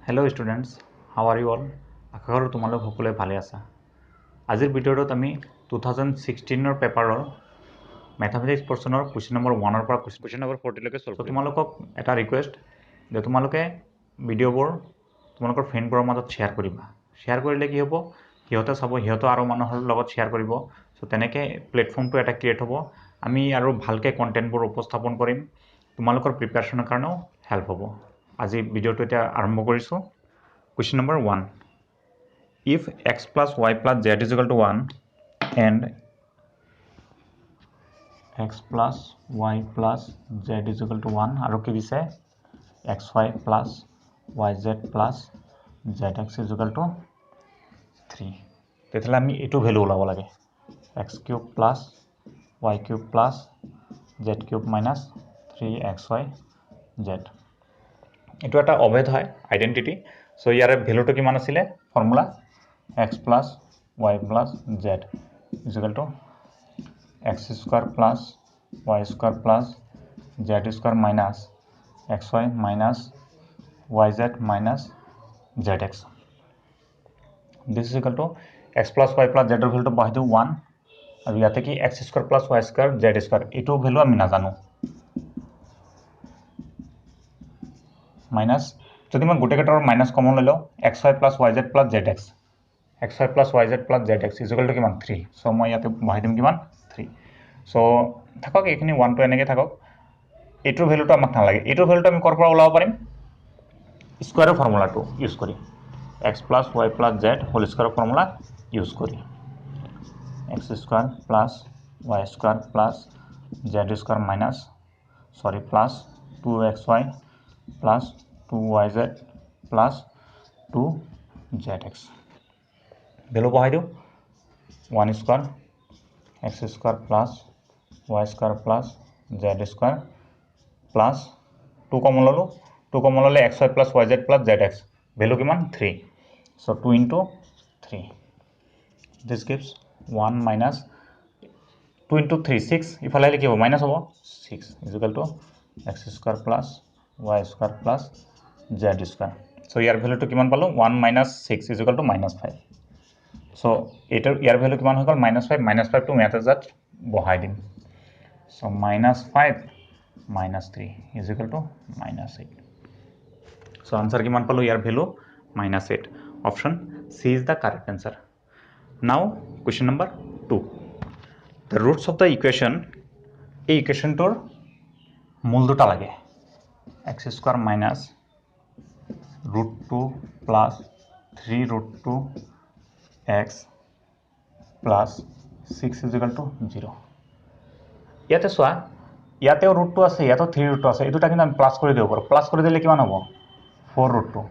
Hello students, how are you all? আশা কৰোঁ তোমালোক সকলোৱে ভালে আছা। আজিৰ ভিডিঅ'টোত আমি 2016 পেপাৰৰ মেথামেটিক্স পৰ্চনৰ কুৱেশ্যন নম্বৰ 1 পৰা কুৱেশ্যন নম্বৰ 40 লৈকে সলভ কৰিম। তোমালোকক এটা ৰিকুৱেষ্ট যে তোমালোকে ভিডিঅ'বোৰ তোমালোকৰ ফ্ৰেণ্ডবোৰৰ মাজত শ্বেয়াৰ কৰিবা। শ্বেয়াৰ কৰিলে কি হ'ব, সিহঁতে চাব, সিহঁতে আৰু মানুহৰ লগত শ্বেয়াৰ কৰিব। সো তেনেকৈ প্লেটফৰ্মটো এটা ক্ৰিয়েট হ'ব। আমি আৰু ভালকৈ কণ্টেণ্টবোৰ উপস্থাপন কৰিম, তোমালোকৰ প্ৰিপাৰেশ্যনৰ কাৰণেও হেল্প হ'ব। আজি ভিডিঅ'টো এতিয়া আৰম্ভ কৰিছোঁ। Question number 1. If x plus y plus z is equal to 1 and x plus y plus z is equal to 1 আৰু কি দিছে xy plus yz plus zx is equal to 3 তেতিয়াহ'লে আমি এইটো ভ্যালু ওলাব লাগে x cube plus y cube plus z cube minus 3xy z এইটো এটা অভেদ হয় আইডেন্টিটি। সো ইয়াৰে ভ্যালুটো কিমান আছিলে formula x plus y plus z is equal to x square plus y square plus z square minus xy minus yz minus zx. This is equal to x plus y plus z এর ভ্যালুটো বহাই দিও 1 আৰু ইয়াতে কি x square plus y square z square এইটো value আমি নাজানো minus যদি মই গোটেকেটাৰ মাইনাস কমন লৈ লও xy plus yz plus zx xy plus yz plus zx is equal to কিমান 3 সো মই ইয়াতে বহাই দিম কিমান 3 সো থাকক এইখিনি 1 টো এনেকৈ থাকক এইটোৰ ভ্যালুটো আমাক নালাগে এইটোৰ ভ্যালুটো আমি কৰ পৰা ওলাব পাৰিম স্কয়াৰৰ ফৰ্মুলাটো ইউজ কৰি x plus y plus z whole স্কয়াৰৰ ফৰ্মুলা ইউজ কৰি x square plus y square plus z square minus plus 2xy plus 2yz plus 2zx value বহাই দিও 1 square x square plus y square plus z square plus 2 common ললো 2 common ললে xy plus yz plus zx value কিমান 3 so 2 into 3 this gives 1 minus 2 into 3 6 ইফালে কি হ'ব minus হ'ব 6 is equal to x square plus y square plus z square so ইয়াৰ ভ্যালুটো কিমান পালো 1 minus 6 is equal to minus 5 so এটাৰ ইয়াৰ value কিমান হৈ গল minus 5 টো মেথড জাত বহাই দিম so minus 5 minus 3 is equal to minus 8 so answer কিমান পালো ইয়াৰ value minus 8 option C is the correct answer. Now question number 2. The roots of the equation এই ইকুয়েশনটোৰ মূল দুটা লাগে x square minus root 2 plus 3 root 2 x plus 6 is equal to 0 ইয়াতে সোয়া ইয়াতেও root 2 আছে ইয়াতেও 3 root 2 আছে এই দুটা কিন্তু আমি প্লাস কৰি দেব পাৰো প্লাস কৰি দিলে কিমান হ'ব 4 root 2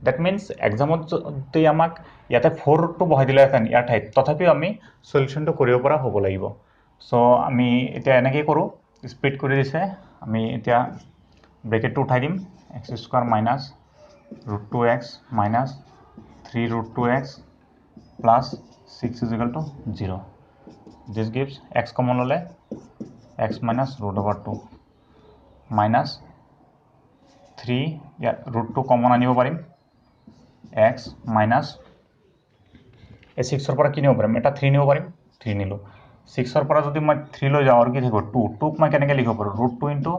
that means এক্সামত যদি আমাক ইয়াতে 4 root 2 বহাই দিলে হেতেন ইয়াৰ ঠাইত তথাপিও আমি সলিউশনটো কৰিব পৰা হ'ব লাগিব সো আমি এটা এনেকৈ কৰো স্প্লিট কৰি দিছে আমি এটা ব্ৰেকেটটো উঠাই দিম x square minus root 2x minus 3 root 2x plus 6 is equal to 0 this gives x common lole x minus root over 2 minus 3 yeah root 2 common আনিব পাৰিম x minus এই 6 ৰ পৰা কি নিব পাৰিম এটা 3 নিব পাৰিম 3 নিলো 6 ৰ পৰা যদি মই 3 লৈ যাও আৰু কি থাকিব 2 2 মই কেনেকৈ লিখিব পাৰো root 2 into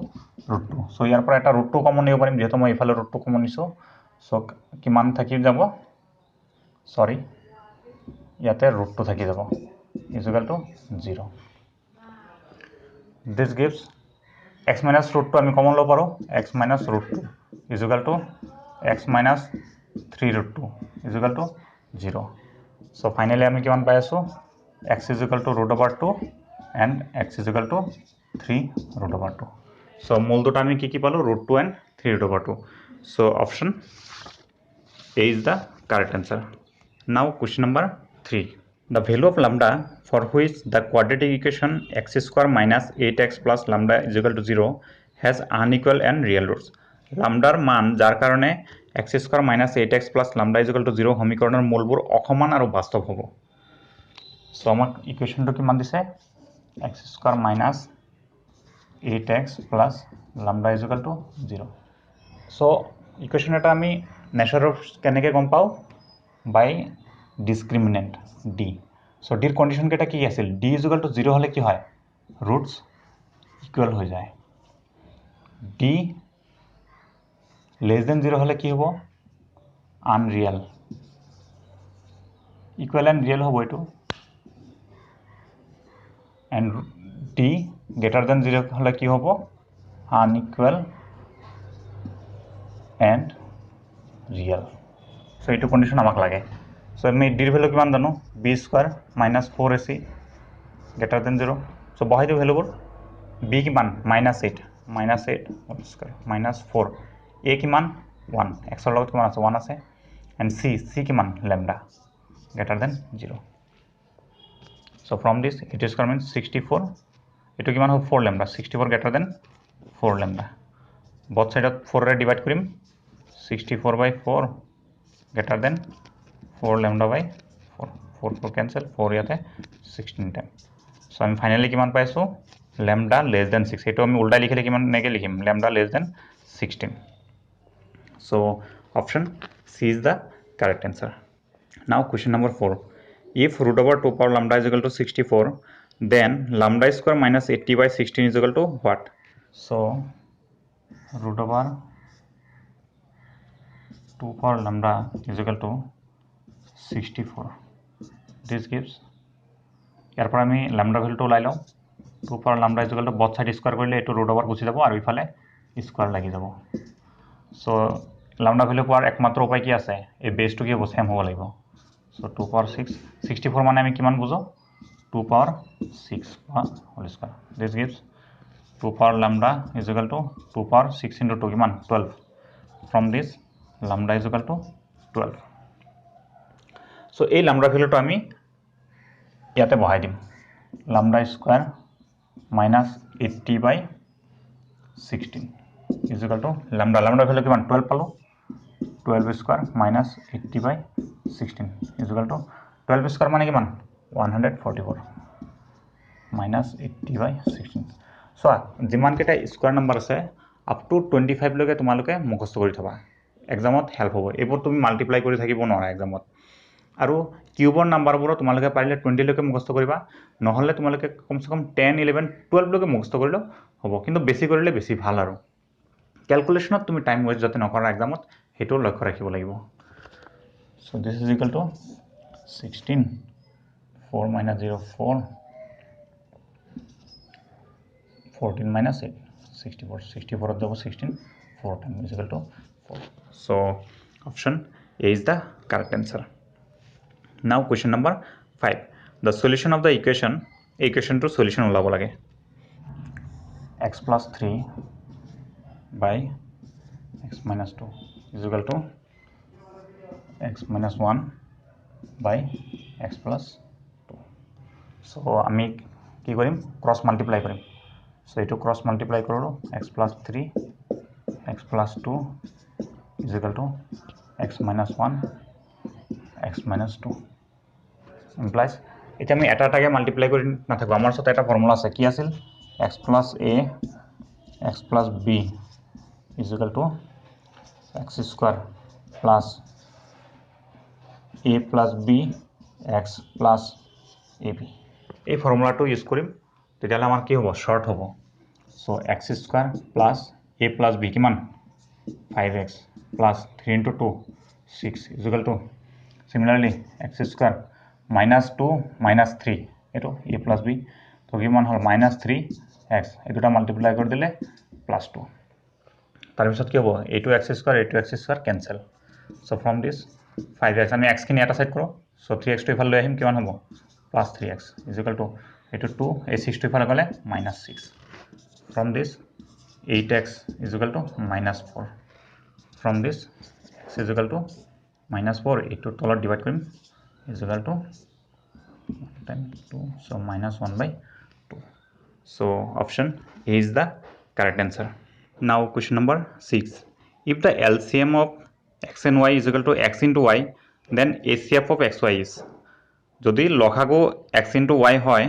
root 2 সো ইয়াৰ পৰা এটা root 2 কমন নিব পাৰিম যেহেতু মই ইফালে root 2 কমন নিছো সো কিমান থাকি যাব সরি ইয়াতে root 2 থাকি যাব is equal to 0 this gives x minus root 2 আমি কমন লব পাৰো x minus root 2 is equal to x minus 3 root 2 is equal to 0 so finally আমি কিমান পাই আছো x is equal to root over 2 and x is equal to 3 root over 2 so মূল দুটা আমি কি পালো root 2 and 3 root over 2 so option A is the correct answer. Now question number 3. The value of lambda for which the quadratic equation x square minus 8x plus lambda is equal to 0 has unequal and real roots. Lambda মান যাৰ কাৰণে x square minus 8x plus lambda is equal to 0 সমীকৰণৰ মূলবোৰ অসমান আৰু বাস্তৱ হ'ব। So আমাক ইকুৱেশনটো কিমান দিছে x square minus 8x plus lambda is equal to 0. So equation এটা আমি নেচাৰ অফ কেনেকৈ গম পাওঁ বাই ডিছক্ৰিমিনেণ্ট ডি চ' ডিৰ কণ্ডিশ্যন কেইটা কি আছিল ডি ইজুকেল টু 0 হ'লে কি হয় ৰুটছ ইকুৱেল হৈ যায় ডি লেছ দেন 0 হ'লে কি হ'ব আনৰিয়েল ইকুৱেল এণ্ড ৰিয়েল হ'ব এইটো এণ্ড ডি গ্ৰেটাৰ দেন 0 হ'লে কি হ'ব আনইকুৱেল এণ্ড ৰিয়েল চ' এইটো কণ্ডিশ্যন আমাক লাগে চ' আমি ডিৰ ভেলু কিমান জানো b square minus 4ac greater than 0 চ' বহাই দিওঁ ভেলুবোৰ বি কিমান -8 হোল স্কুৱাৰ -4 এ কিমান 1 এক্সৰ লগত কিমান আছে 1 আছে এণ্ড চি কিমান lambda greater than 0 so' from this এইটো স্কুৱাৰ মিনছ 64 এইটো কিমান হ'ব 4 lambda 64 greater than 4 lambda both সাইডত 4ৰে ডিভাইড কৰিম 64/4 greater than 4 lambda by 4 cancel 4 ইয়াতে 16 টাইম সো আমি ফাইনালি কিমান পাইছো lambda less than 6 এটো আমি উল্টা লিখিলে কিমান নেকে লিখিম lambda less than 16 so option C is the correct answer now question number 4 if root over 2 power lambda is equal to 64 then lambda square minus 80 by 16 is equal to what so root over 2 power lambda is equal to 64 this gives ইয়াৰ পৰা আমি lambda ভ্যালুটো ওলাই লওঁ 2 power lambda is equal to both side square কৰিলে এটো root over গুছি যাব আৰু ইফালে স্কয়াৰ লাগি যাব সো lambda ভ্যালু পোৱাৰ একমাত্ৰ উপায় কি আছে এই বেসটো কি হ'ব সেম হ'ব লাগিব সো 2 power 6 64 মানে আমি কিমান বুজো 2 power 6 whole square this gives 2 power lambda is equal to 2 power 6 into 2 কিমান 12 from this lambda is equal to 12 so এই lambda ভ্যালুটো আমি ইয়াতে বহাই দিম lambda square minus 80 by 16 is equal to lambda value কিমান 12 পালো 12 square minus 80 by 16 is equal to 12 square মানে কিমান 144 minus 80 by 16 so যিমান কেটা স্কয়ার নাম্বার আছে আপ টু 25 লৈকে তোমালোকে মুখস্থ কৰি থবা এক্সামত হেল্প হ'ব এইবোৰ তুমি মাল্টিপ্লাই কৰি থাকিব নোৱাৰা এক্সামত আৰু কিউবৰ নাম্বাৰবোৰ তোমালোকে পাৰিলে 20 লৈকে মুখস্থ কৰিবা নহলে তোমালোকে কমসে কম 10 11 12 লৈকে মুখস্থ কৰিলে হ'ব কিন্তু বেছি কৰিলে বেছি ভাল আৰু ক্যালকুলেশনত তুমি টাইম ওয়েস্ট যাতে নকৰা এক্সামত হেটো লক্ষ্য ৰাখিব লাগিব so this is equal two 16 4 minus 0 4 14 minus 8 64 64 of the 16 4 times is equal to 4 so option A is the correct answer now question number 5 the solution of the equation to solution ulabo lage x plus 3 by x minus 2 is equal to x minus 1 by x plus 2 so ami ki korim cross multiply korim so eto cross multiply korolo x plus 3 x plus 2 is equal to x minus 1 x minus 2 implies এটা আমি এটা টাকে multiply কৰি না থাকো আমাৰ সাথে এটা ফর্মুলা আছে কি আছিল x plus a x plus b is equal to x square plus a plus b x plus ab এই ফর্মুলাটো ইউজ কৰিম তেতিয়ালে আমাৰ কি হ'ব শর্ট হ'ব so x square plus a plus b কিমান 5x plus 3 into 2 6 is equal to similarly x square minus 2 minus 3 eto a plus b to kiman hol minus 3x eduta multiply kor dile plus 2 tar bisot ki hobo a2x square cancel so from this 5x ami x kini eta side koro so 3x to ifal loi ahim kiman hobo plus 3x is equal to eto 2 a6 to ifal gole minus 6 from this 8x is equal to minus 4 from this x is equal to minus 4 a to tolot divide korim is equal to 2 so minus 1 by 2 so option A is the correct answer now question number 6 if the LCM of x and y is equal to x into y then ACF of xy is যদি লসাগু x into y হয়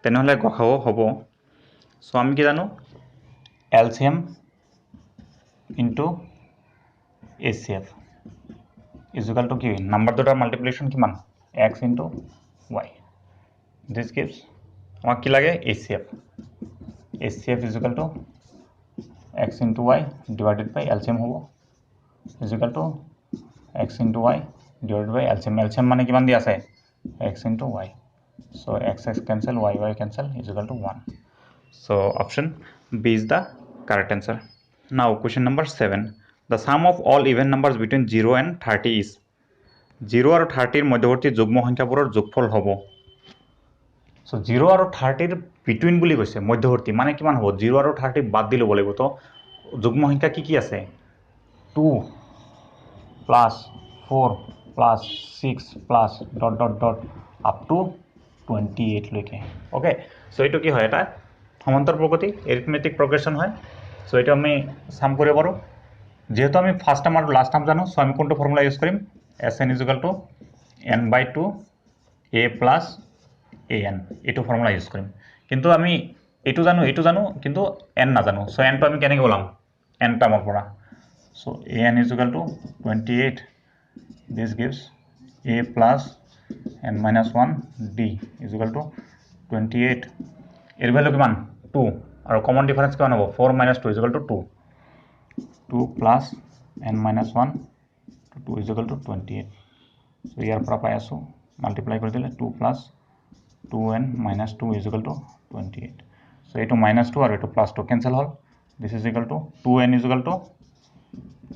তেনেহলে গসাগু হ'ব so আমি কি জানো LCM into ACF is equal to কি নাম্বাৰ দুটাৰ মাল্টিপ্লিকেশ্যন কিমান x into y this gives আমাক কি লাগে HCF is equal to x into y divided by LCM হ'ব is equal to x into y divided by LCM মানে কিমান দিয়া আছে x into y so x cancel y cancel is equal to 1 so option B is the correct answer. Now question number 7. The sum of all even numbers between 0 and 30 is 0 আৰু 30 মধ্যবৰ্তী যুগ্ম সংখ্যাবোৰৰ যোগফল হ'ব so 0 আৰু 30 between বুলি কৈছে মধ্যবৰ্তী মানে কিমান হ'ব 0 আৰু 30 বাদ দি ল'ব লাগিব তো যুগ্ম সংখ্যা কি কি আছে 2 plus 4 plus 6 plus ... up to 28 লৈকে ওকে so এইটো কি হয় এটা সমান্তর প্রগতি এরিথমেটিক প্রগ্রেশন হয় সো এটা আমি সাম কৰিব পাৰো যেহেতু আমি ফাৰ্স্ট টাৰ্ম আৰু লাস্ট টাৰ্ম জানো সো আমি কোনটো ফৰ্মুলা ইউজ কৰিম Sn = n/2 a plus an এইটো ফৰ্মুলা ইউজ কৰিম কিন্তু আমি এইটো জানো কিন্তু n নাজানো সো n টো আমি কেনেকৈ ওলাম n টাৰ্মৰ পৰা so an = 28 this gives a plus n minus 1 d = 28 এর ভ্যালু কিমান 2 আৰু কমন ডিফারেন্স কিমান হ'ব 4 minus 2 = 2 2 plus n minus 1 2 = 28 so ইয়াৰ পৰা পাই আছো মাল্টিপ্লাই কৰি দিলে 2 plus 2n minus 2 = 28 so এইটো minus 2 আৰু এইটো plus 2 cancel hall this is equal to 2n =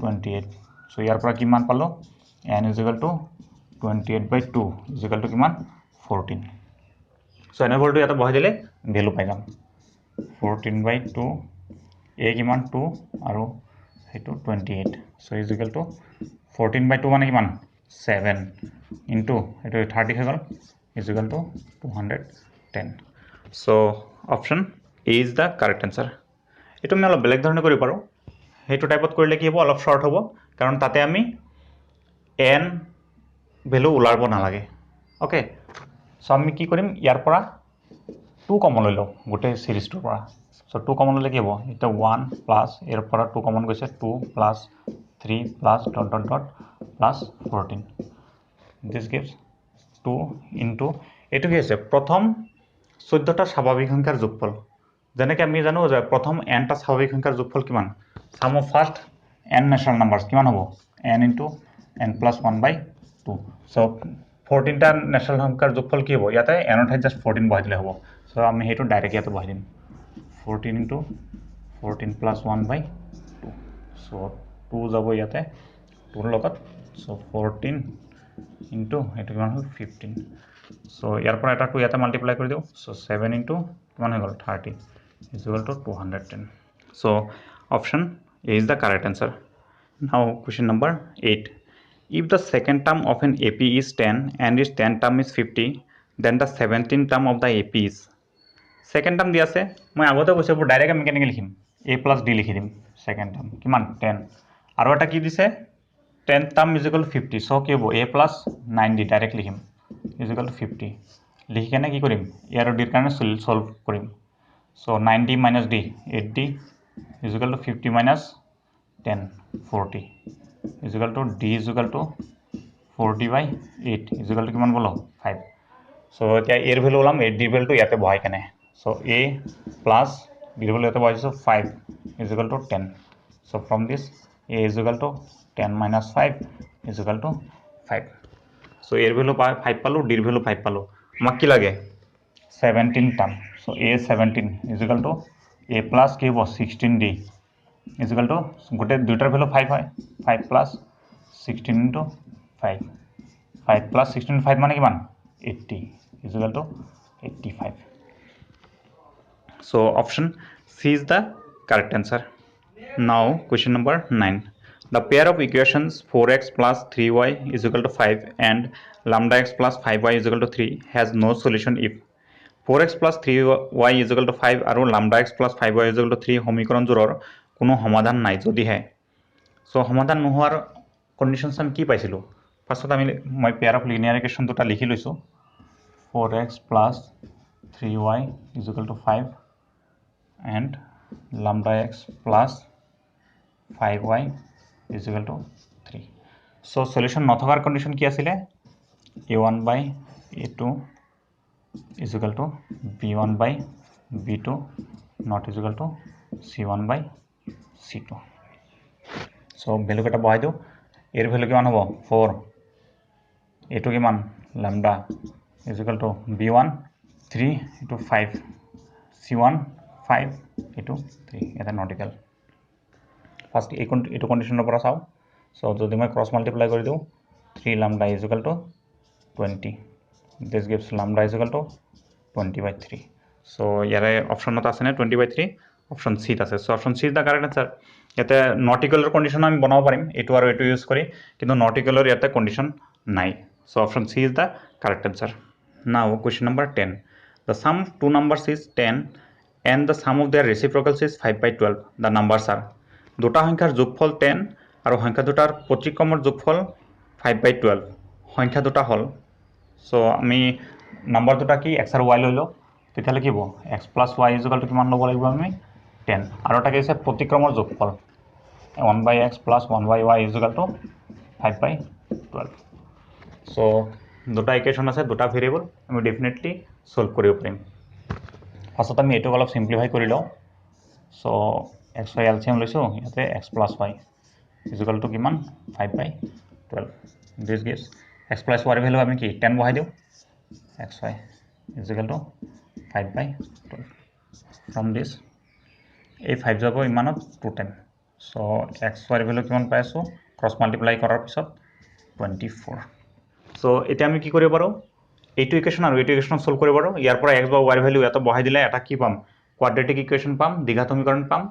28 so ইয়াৰ পৰা কিমান পালো n = 28/2 = কিমান 14 so n ভ্যালুটো ইয়াতে বহাই দিলে ভ্যালু পাই যাম 14/2 a কিমান 2 আৰু হেতু 28 so = 14/2 মানে কিমান 7 into হেতু 30 হৈ গল = 210 so option A is the correct answer এটো আমি অলপ বেলেগ ধৰণে কৰিব পাৰো হেতু টাইপত কৰিলে কি হ'ব অলপ শৰ্ট হ'ব কাৰণ তাতে আমি n ভ্যালু উলাব না লাগে ওকে সো আমি কি কৰিম ইয়াৰ পৰা 2 কমন লৈ লও গোটে সিৰিজটোৰ পৰা সো 2 কমন ললে কি হ'ব এটা 1 প্লাস এর পৰা 2 কমন গৈছে 2 plus 3 plus ... plus 14 this gives 2 into এটো কি আছে প্ৰথম 14টা স্বাভাৱিক সংখ্যাৰ যোগফল যেনেকৈ আমি জানো যে প্ৰথম n টা স্বাভাৱিক সংখ্যাৰ যোগফল কিমান sum of first n natural numbers কিমান হ'ব n into n plus 1/2 so 14টা natural সংখ্যাৰ যোগফল কি হ'ব ইয়াতে n ৰ ঠাইত জাস্ট 14 বহাই দিলে হ'ব সো আমি হেতু ডাইৰেক্ট ইয়াতে বহাই দিম 14 into 14 plus 1/2 so 2 যাব ইয়াতে 2 ৰ লগত so 14 into হেতু কিমান হ'ল 15 so ইয়াৰ পৰা এটা 2 ইয়াতে মাল্টিপ্লাই কৰি দিও so 7 into কিমান হৈ গল 30 = 210 so option A is the correct answer now question number 8 if the second term of an AP is 10 and its 10th term is 50 then the 17th term of the AP is second term দিয়া আছে মই আগতে কৈছো direct আমি কেনেকৈ লিখিম a plus d লিখি দিম second term কিমান 10 আৰু এটা কি দিছে 10th term = 50 so কি হ'ব a plus 9d ডাইৰেক্ট লিখিম = 50 লিখি কেনে কি কৰিম ইয়াৰ d কাৰণে সলভ কৰিম so 9d minus d 8d = 50 minus 10 40 = d = 40/8 কিমান বলো 5 so এতিয়া a ৰ ভ্যালু ওলাম 8d ৰ ভ্যালুটো ইয়াতে বহাই কেনে so a plus d ৰ ভ্যালু ইয়াতে বহাইছো 5 = 10 so from this a = 10 minus 5 = 5 so a ৰ ভ্যালু 5 পালো d ৰ ভ্যালু 5 পালো আমাক কি লাগে 17 term so a 17 = a plus কি হ'ব 16d = গোটে দুইটাৰ ভ্যালু 5 হয় 5 plus 16 into 5 5 plus 16 5 মানে কিমান 80 = 85 so option C is the correct answer now question number 9 the pair of equations 4x plus 3y = 5 and lambda x plus 5y = 3 has no solution if 4x plus 3y = 5 আৰু lambda x plus 5y = 3 সমীকৰণজোৰৰ কোনো সমাধান নাই যদিহে so সমাধান নোহোৱাৰ conditions আমি কি পাইছিলো ফার্স্টত আমি মই পেয়ার অফ লিনিয়ার ইকুয়েশন দুটা লিখি লৈছো 4x plus 3y = 5 and lambda x plus 5y = 3 so solution নথকাৰ কন্ডিশন কি আছিল a1 by a2 is equal to b1 by b2 not is equal to c1 by c2 so value কেটা বহাই দিও এর ভ্যালু কিমান হ'ব 4 a2 কিমান lambda is equal to b1 3 into 5 c1 5 into 3 এটা not equal ফার্স্ট এইটো কন্ডিশনৰ পৰা চাও সো যদি মই ক্ৰস মাল্টিপ্লাই কৰি দিও 3 lambda is equal to 20 this gives lambda is equal to 20 by 3 so ইয়াৰে অপশনত আছে না 20 by 3 অপশন সি ত আছে so option C is the correct answer ইয়াতে নট ইকুয়ালৰ কন্ডিশন আমি বনাব পাৰিম এটো আৰু এটো ইউজ কৰি কিন্তু নট ইকুয়ালৰ ইয়াতে কন্ডিশন নাই so option C is the correct answer now question number 10 the sum two numbers is 10 and the sum of their reciprocals is 5 by 12 the numbers are দুটা সংখ্যাৰ যোগফল 10 আৰু সংখ্যা দুটাৰ প্ৰতিক্ৰমৰ যোগফল 5 by 12 সংখ্যা দুটা হল সো আমি নাম্বার দুটা কি x আর y লইলো তেতিয়ালে কি হ'ব x + y = কিমান লব লাগিব আমি 10 আৰু এটা কি আছে প্ৰতিক্ৰমৰ যোগফল 1 by x + 1 by y = 5 by 12 so দুটা ইকুয়েশন আছে দুটা ভেরিয়েবল আমি ডেফিনেটলি সলভ কৰিব পাৰিম ফাৰ্স্টত আমি এটো অলপ সিম্পলিফাই কৰি লও সো x y এলচিএম লৈছো ইয়াতে x + y = কিমান 5 by 12 this gives x plus y value আমি কি 10 বহাই দিও xy = 5 by 12 from this এই 5 যাব ইমানত 2 টাইম সো xy ভ্যালু কিমান পাইছো ক্রস মাল্টিপ্লাই কৰাৰ পিছত 24 সো এটা আমি কি কৰিব পাৰো এইটো ইকুয়েশন আৰু এইটো ইকুয়েশন সলভ কৰিব পাৰো ইয়াৰ পৰা x বা y ভ্যালু এটা বহাই দিলে এটা কি পাম কোয়াড্রেটিক ইকুয়েশন পাম দ্বিঘাত সমীকরণ পাম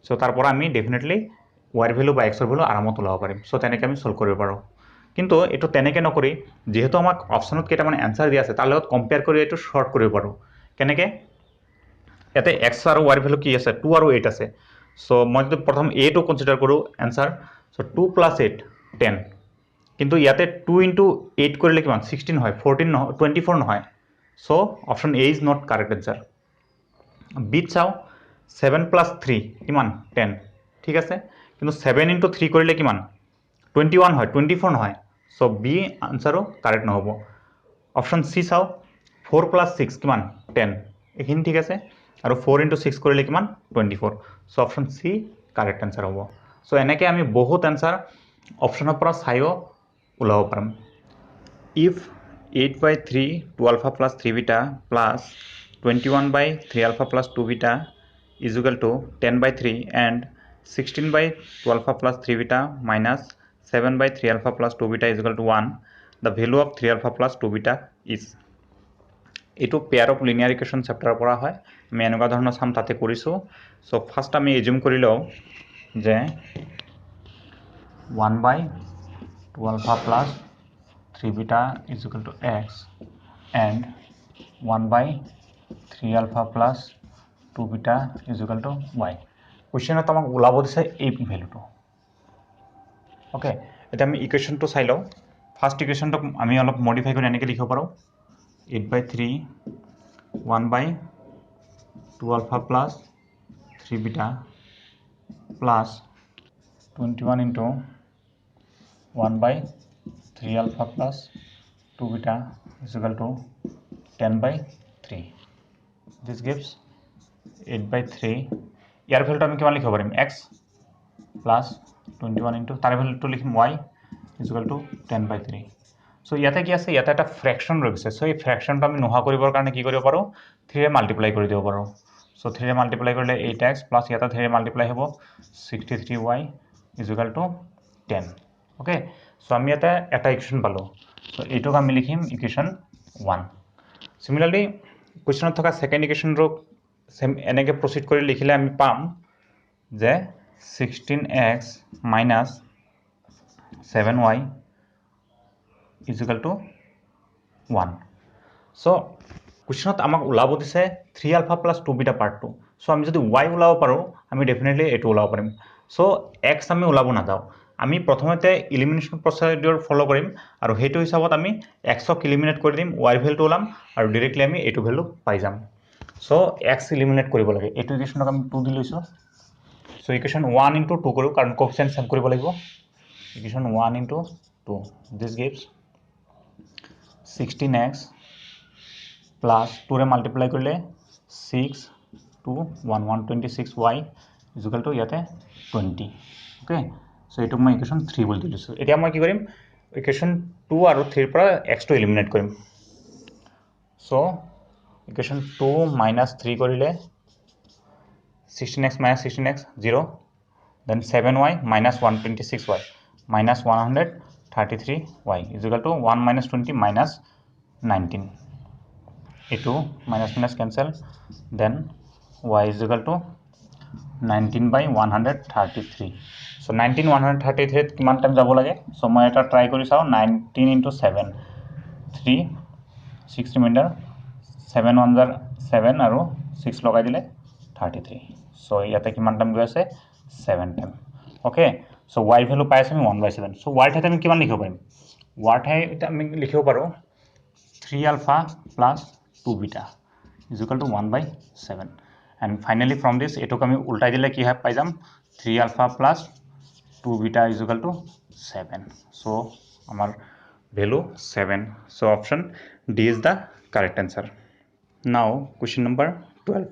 সো তাৰ পৰা আমি ডেফিনেটলি y ভ্যালু বা x এৰ ভ্যালু আৰামত ওলাব পাৰিম সো তেনেকৈ আমি সলভ কৰিব পাৰো কিন্তু এটো তেনেকে নকৰি যেহেতু আমাক অপশনত কেটা মানে आंसर দিয়া আছে তাৰ লগত কম্পেয়াৰ কৰি এটো শৰ্ট কৰিব পাৰো কেনেকে এতে x আৰু y ভ্যালু কি আছে 2 আৰু 8 আছে সো মই যদি প্ৰথম a টো কনসিডাৰ কৰো आंसर সো 2 + 8 10 কিন্তু ইয়াতে 2 * 8 কৰিলে কিমান 16 হয় 14 নহয় 24 নহয় so option a is not correct answer b চাও 7 + 3 কিমান 10 ঠিক আছে কিন্তু 7 * 3 কৰিলে কিমান 21 হয় 24 নহয় সো বি আনসারও কারেক্ট নহব অপশন সি চাও 4 + 6 কিমান 10 এখিনি ঠিক আছে আৰু 4 * 6 কৰিলে কিমান 24 সো অপশন সি কাৰেক্ট আনসাৰ হ'ব সো এনেকে আমি বহুত আনসাৰ অপশনৰ পৰা চাইও ওলাব পাৰম if 8 by 3 2 alpha plus 3 beta plus 21 by 3 alpha plus 2 beta is equal to 10 by 3 and 16 by 2 alpha plus 3 beta minus 7 by 3 alpha plus 2 beta is equal to 1 the value of 3 alpha plus 2 beta is এটো pair of linear equation chapter পৰা হয় আমি এনেকুৱা ধৰণৰ সাম তাতে কৰিছো so first আমি assume কৰি লও যে 1 by 2 alpha plus 3 beta is equal to x and 1 by 3 alpha plus 2 beta is equal to y কোশ্চেনত আমাক ওলাব দিছে এই ভ্যালুটো ওকে এটা আমি ইকুয়েশনটো চাই লও ফার্স্ট ইকুয়েশনটো আমি অলপ মডিফাই কৰি এনেকৈ লিখিব পাৰো 8 by 3 1 by 2 alpha plus 3 beta plus 21 into 1 by 3 alpha plus 2 beta is equal to 10 by 3 this gives 8 by 3 ইয়াৰ ভ্যালুটো আমি কিমান লিখিব পাৰিম x plus 21 into তার ভ্যালুটো লিখিম y is equal to 10 by 3 so ইয়াতে কি আছে ইয়াতে একটা ফ্র্যাকশন রয়েছে সো এই ফ্র্যাকশনটা আমি নোহা কৰিবৰ কাৰণে কি কৰিব পাৰো 3 এ মাল্টিপ্লাই কৰি দিব পাৰো সো 3 এ মাল্টিপ্লাই কৰিলে 8x প্লাস ইয়াতে 3 এ মাল্টিপ্লাই হ'ব 63y is equal to 10 okay so আমি এটা ইকুয়েশন পালো সো এইটোক আমি লিখিম ইকুয়েশন 1 সিমিলারলি কোশ্চেনত থকা সেকেন্ড ইকুয়েশন ৰ সেম এনেকে প্ৰসিড কৰি লিখিলে আমি পাম যে 16x minus 7y is equal to 1 so কোশ্চেনত আমাক ওলাব দিছে 3 alpha plus 2 beta part 2 so আমি যদি y ওলাব পাৰো আমি ডেফিনেটলি এটো ওলাব পাৰিম so x আমি ওলাব না যাও আমি প্ৰথমতে এলিমিনেশন প্ৰসিডিউৰ ফলো কৰিম আৰু হেতু হিচাপত আমি x ক এলিমিনেট কৰি দিম y ভ্যালুটো ওলাম আৰু ডাইৰেক্টলি আমি এটো ভ্যালু পাই যাম so x এলিমিনেট কৰিব লাগে এটো ইকুয়েশনক আমি 2 দি লৈছো so equation 1 into 2 কৰো কাৰণ কোএফিসিয়েন্ট সেম কৰিব লাগিব equation 1 into 2 2. This gives 16x plus 2 रे multiply करले 6 2 1 126y is equal to ইয়াতে 20. Okay, so এটো মই ইকুৱেশ্যন 3 বুলি দিছো। এতিয়া মই কি কৰিম, ইকুৱেশ্যন 2 আৰু 3 পৰা x টো এলিমিনেট কৰিম। so ইকুৱেশ্যন 2 minus 3 কৰিলে 16x minus 16x 0, then 7y minus 126y minus 133y is equal to 1 minus 20 minus 19. A2 minus minus cancel, then y is equal to 19 by 133. So 19 133 কিমান time যাব লাগে, so মই এটা try কৰি চাও 19 into 7 3 6 reminder 7 1 jar 7 আৰু 6 লগাই দিলে 33. so ইয়াতে কিমান টাইম গৈ আছে 7 time. Okay, so y value পাই আছে আমি 1/7। so y ঠাইতে আমি কিমান লিখিব পাৰিম, y ঠাইতে আমি লিখিব পাৰো 3 alpha plus 2 beta is equal to 1/7, and finally from this এটোক আমি উল্টাই দিলে কি হয় পাই যাম 3 alpha plus 2 beta is equal to 7. so our value 7. so option D is the correct answer. Now question number 12.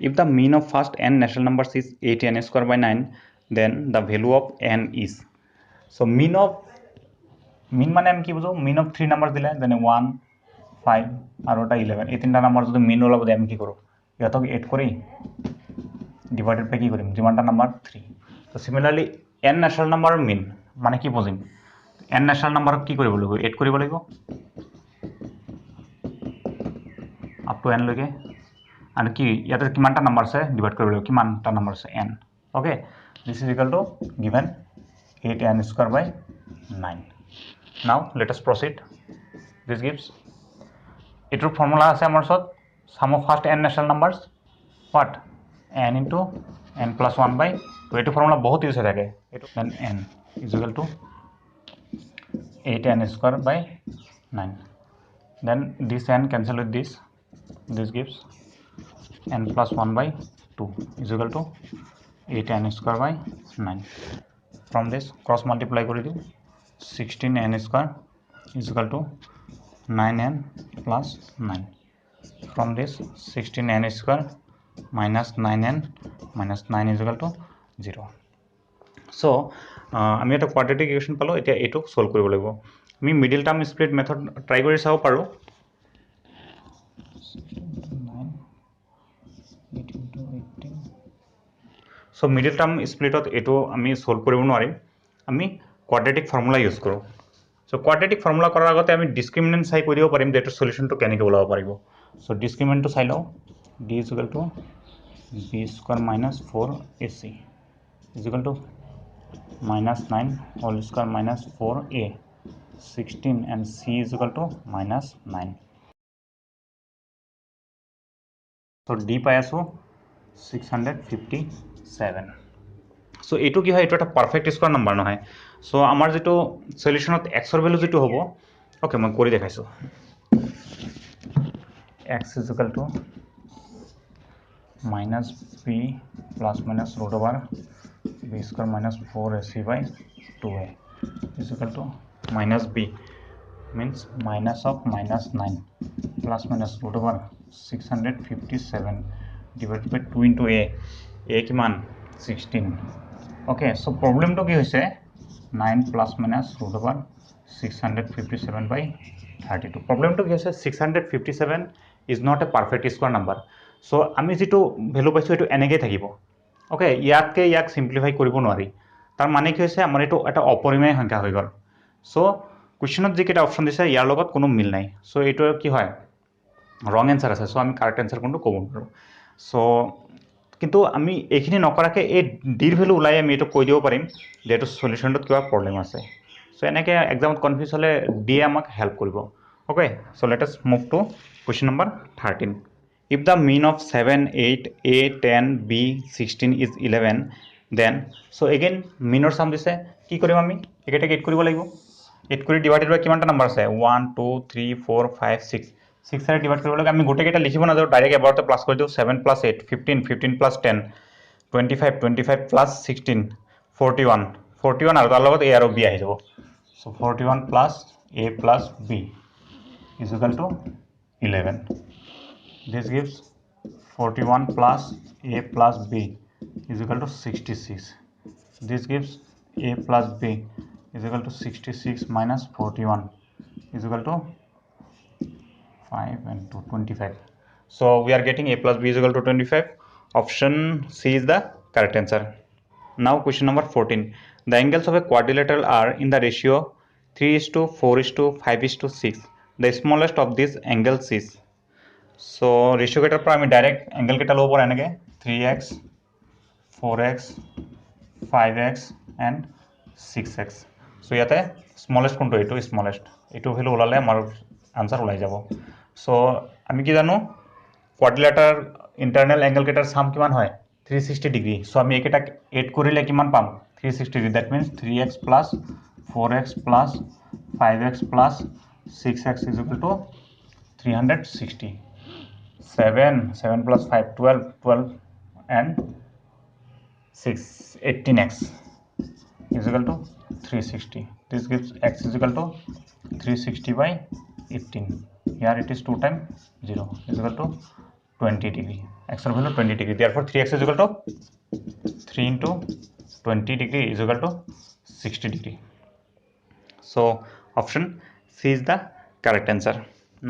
If the mean of first n natural numbers is 8n square by 9, then the value of n is, so mean মানে আমি কি বুঝো, mean of 3 numbers দিলে যেনে 1 5 আর ওটা 11, এই তিনটা number যদি মিন ওলাব আমি কি করব, ইয়াতক 8 করি ডিভাইডেড বাই কি করিম যেমানটা নাম্বার 3। তো সিমিলারলি n ন্যাচারাল নাম্বার মিন মানে কি বুঝিম, n ন্যাচারাল নাম্বার কি কৰিব লাগিব 8 কৰিব লাগিব আপ টু n লৈকে, আৰু কি ইয়াতে কিমানটা নাম্বাৰ আছে ডিভাইড কৰিব লাগিব কিমানটা নাম্বার আছে n। Okay, this is equal two given 8n square by 9. now let us proceed. this gives এটোৰ ফৰ্মুলা আছে আমাৰ ওচৰত sum of first n natural numbers what n into n plus 1 by 2, এটো formula বহুত use হৈ থাকে, এটো then n is equal to 8n square by 9, then this n cancel with this gives n plus 1 by 2 is equal to 8n square by 9. from this cross multiply কৰি দিও 16n square is equal to 9n plus 9. from this 16n square minus 9n minus 9 is equal to 0. so আমি এটা quadratic equation পালো, এতিয়া এটো solve কৰিব লাগিব। আমি middle term split method try কৰি চাও পাৰো। so মিডল টাৰ্ম স্প্লিটত এটো আমি সলভ কৰিব নোৱাৰিম, আমি কোয়াড্ৰেটিক ফৰ্মুলা ইউজ কৰো। so quadratic formula কৰাৰ আগতে আমি ডিসক্ৰিমিনেন্ট চাই কৰিব পাৰিম যে এটো সলিউশনটো কেনেকৈ ওলাব পাৰিব। so ডিসক্ৰিমিনেন্টটো চাই লও d is equal to b square minus 4ac is equal to minus 9 whole square minus 4a 16 and c is equal to minus 9. so d পাই আছো 657. so এটো কি হয়, এটো এটা পারফেক্ট স্কয়ার নাম্বার নহয়। so আমাৰ যেটো সলিউশনত x এৰ ভ্যালু যেটো হ'ব, ওকে মই কৰি দেখাইছো x is equal to minus b plus minus root over b square minus 4ac by 2a is equal to minus b means minus of minus 9 plus minus root over 657 divided by 2 into a কিমান 16. okay, so problem to কি হৈছে 9 plus minus root over 657 by 32. problem to কি হৈছে 657 is not a perfect square number. so আমি যেটো value পাইছো এটো এনেকৈ থাকিব। ওকে, ইয়াতকে ইয়াক সিম্পলিফাই কৰিব নোৱাৰি, তাৰ মানে কি হৈছে আমাৰ এটো এটা অপৰিমেয় সংখ্যা হৈ গল। so কোৱেশ্চনত যে কেটা অপচন দিছে ইয়াৰ লগত কোনো মিল নাই, so এটো কি হয় ৰং অ্যান্সাৰ আছে। so আমি কাৰেক্ট অ্যান্সাৰ কোনটো ক'ব নোৱাৰো। so কিন্তু আমি এইখিনি নকৰাকে এই ডিৰ ভ্যালু উলাই আমি এটো কৈ দিব পাৰিম যে এটো সলিউশনত কিবা প্ৰবলেম আছে। so এনেকে এক্সামত কনফিউজ হলে ডি আমাক হেল্প কৰিব। okay, so let us move to question number 13. if the mean of 7 8 a 10 b 16 is 11, then so again meanor sum দিছে কি কৰিম আমি একেটা 8 কৰিব লাগিব। 8 কৰি ডিভাইডেড বাই কিমানটা নাম্বার আছে 1 2 3 4 5 6 6 এর ডিভাইড কৰিব লাগে। আমি গোটেই কেটা লিখিব না যাও, ডাইৰেক্ট এবাৰতে প্লাস কৰি দিও 7 plus 8 15 15 plus 10 25 25 plus 16 41 41 আৰু তাৰ লগত a আৰু b আহি যাব। So 41 plus a plus b is equal to 11. This gives 41 plus a plus b is equal to 66. This gives a plus b is equal to 66 minus 41 is equal to 5 and 2, 25. So we are getting a plus b is equal to 25. Option C is the correct answer. Now question number 14. The angles of a quadrilateral are in the ratio 3:4:5:6. The smallest of these angles is. So ratio ketar পৰা আমি direct angle কেটা ল'ব পৰা এনেকৈ 3x 4x 5x and 6x. So ইয়াতে smallest কোনটো এইটো smallest এইটো ভ্যালু ওলালে আমাৰ আনসার ওলাই যাব. So আমি কি জানো কোয়াড্রিলেটার ইন্টারনাল এঙ্গেল কেটার সাম কিমান হয় 360 ডিগ্রি. সো আমি একেটা এড কৰিলে কিমান পাম 360 degree. That means 3x plus 4x plus 5x plus 6x is equal to 360. 7 plus 5 12 and 6 18x is equal to 360. This gives x is equal to 360 by 18. Here it is 2 times 0 is equal to 20 degree. X value 20 degree. Therefore 3x is equal to 3 into 20 degree is equal to 60 degree. So option C is the correct answer.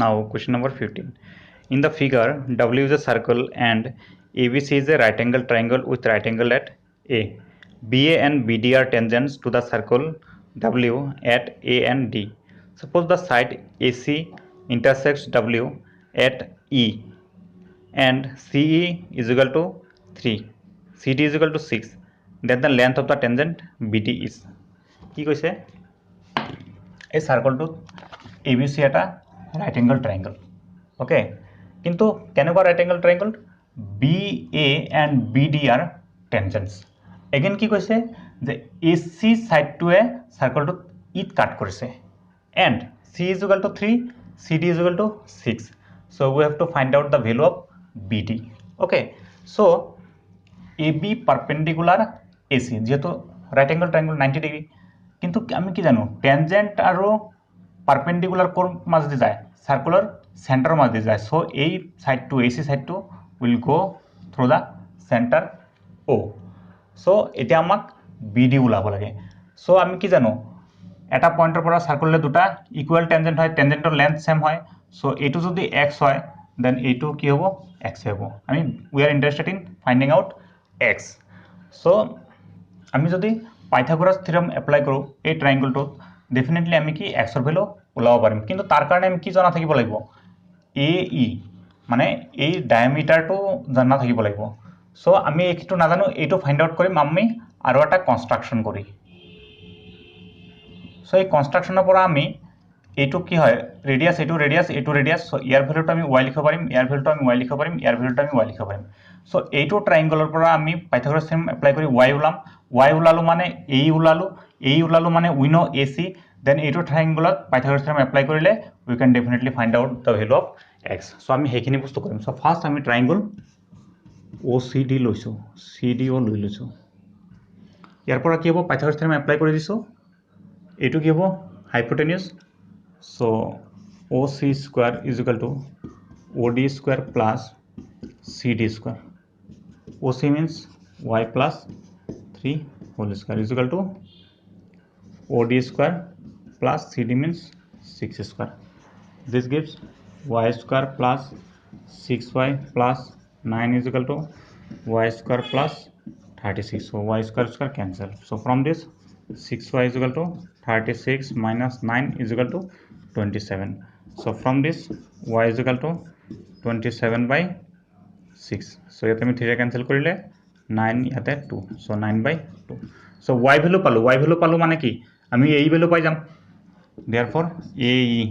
Now question number 15. In the figure, W is a circle and ABC is a right angle triangle with right angle at A. BA and BD are tangents to the circle W at A and D. Suppose the side AC intersects W at E and CE is equal to 3, CD is equal to 6. Then the length of the tangent BD is. কি কৈছে এই সার্কলটো ABC এটা right angle triangle. Okay কিন্তু কেনেকুৱা right angle triangle BA and BD are tangents. Again কি কৈছে যে AC সাইডটোৱে সাৰ্কলটো ইত কাট কৰিছে and C is equal to 3, CD is equal to 6. So we have to find out the value of BD. Okay, so AB perpendicular AC যেহেতু right angle triangle 90 degree কিন্তু আমি কি জানো tangent আৰু পারপেন্ডিকুলার কোর মাঝ দিয়ে যায় circular centre মাঝ দিয়ে যায়. সো এই সাইডটো AC সাইডটো will go through the centre O. So এটা আমাক BD ওলাব লাগে. সো আমি কি জানো এটা পয়েন্টের পৰা সাৰ্কুলাৰে দুটা ইকুয়াল ট্যানজেন্ট হয় ট্যানজেন্টৰ লেন্থ সেম হয়. সো এইটো যদি x হয় দেন এইটো কি হ'ব x হ'ব. আমি we are interested in finding out x. So আমি যদি পাইথাগোরাস থিওরেম এপ্লাই কৰো এই ট্ৰায়াঙ্গলটোত ডেফিনেটলি আমি কি x এৰ ভ্যালু ওলাব পাৰিম. কিন্তু তাৰ কাৰণে আমি কি জানা থাকিব লাগিব AE মানে এই ডায়ামিটাৰটো জানা থাকিব লাগিব. সো আমি এইটো নাজানো এইটো ফাইন্ড আউট কৰিম আমি আৰু এটা কনস্ট্ৰাকশন কৰি. সো এই কনস্ট্ৰাকশনৰ পৰা আমি এইটো কি হয় ৰেডিয়াস এইটো ৰেডিয়াস এইটো ৰেডিয়াস. সো ইয়াৰ ভ্যালুটো আমি y লিখিব পাৰিম ইয়াৰ ভ্যালুটো আমি y লিখিব পাৰিম ইয়াৰ ভ্যালুটো আমি y লিখিব পাৰিম. সো এইটো ট্ৰায়াঙ্গলৰ পৰা আমি পাইথাগোৰাস থিওৰেম এপ্লাই কৰি y ওলাম. y ওলালো মানে AE ওলালো মানে উই নো AC. দেন এইটো ট্রায়াঙ্গলত পাইথাগোরাস থিওরেম এপ্লাই কৰিলে we can definitely find out the value of x. So আমি সেইখিনি বস্তু কৰিম. সো ফাৰ্স্ট আমি ট্ৰায়াঙ্গল OCD লৈছো CDO লৈ লৈছো. ইয়াৰ পৰা কি হ'ব পাইথাগোৰাস থিওৰেম এপ্লাই কৰি দিছো এইটো কি হ'ব হাইপোটেনিউস. So OC square is equal to OD square plus CD square. OC means y plus 3 whole square is equal to OD square plus CD means 6 square. This gives y square plus 6y plus 9 is equal to y square plus 36. So y square cancel. So from this 6y is equal to 36 minus 9 is equal to 27. So from this y is equal to 27 by 6. So ইয়াতে আমি 3 cancel কৰিলে 9 ইয়াতে 2. So 9 by 2. So y value পালো মানে কি আমি এই value পাই যাম. Therefore AE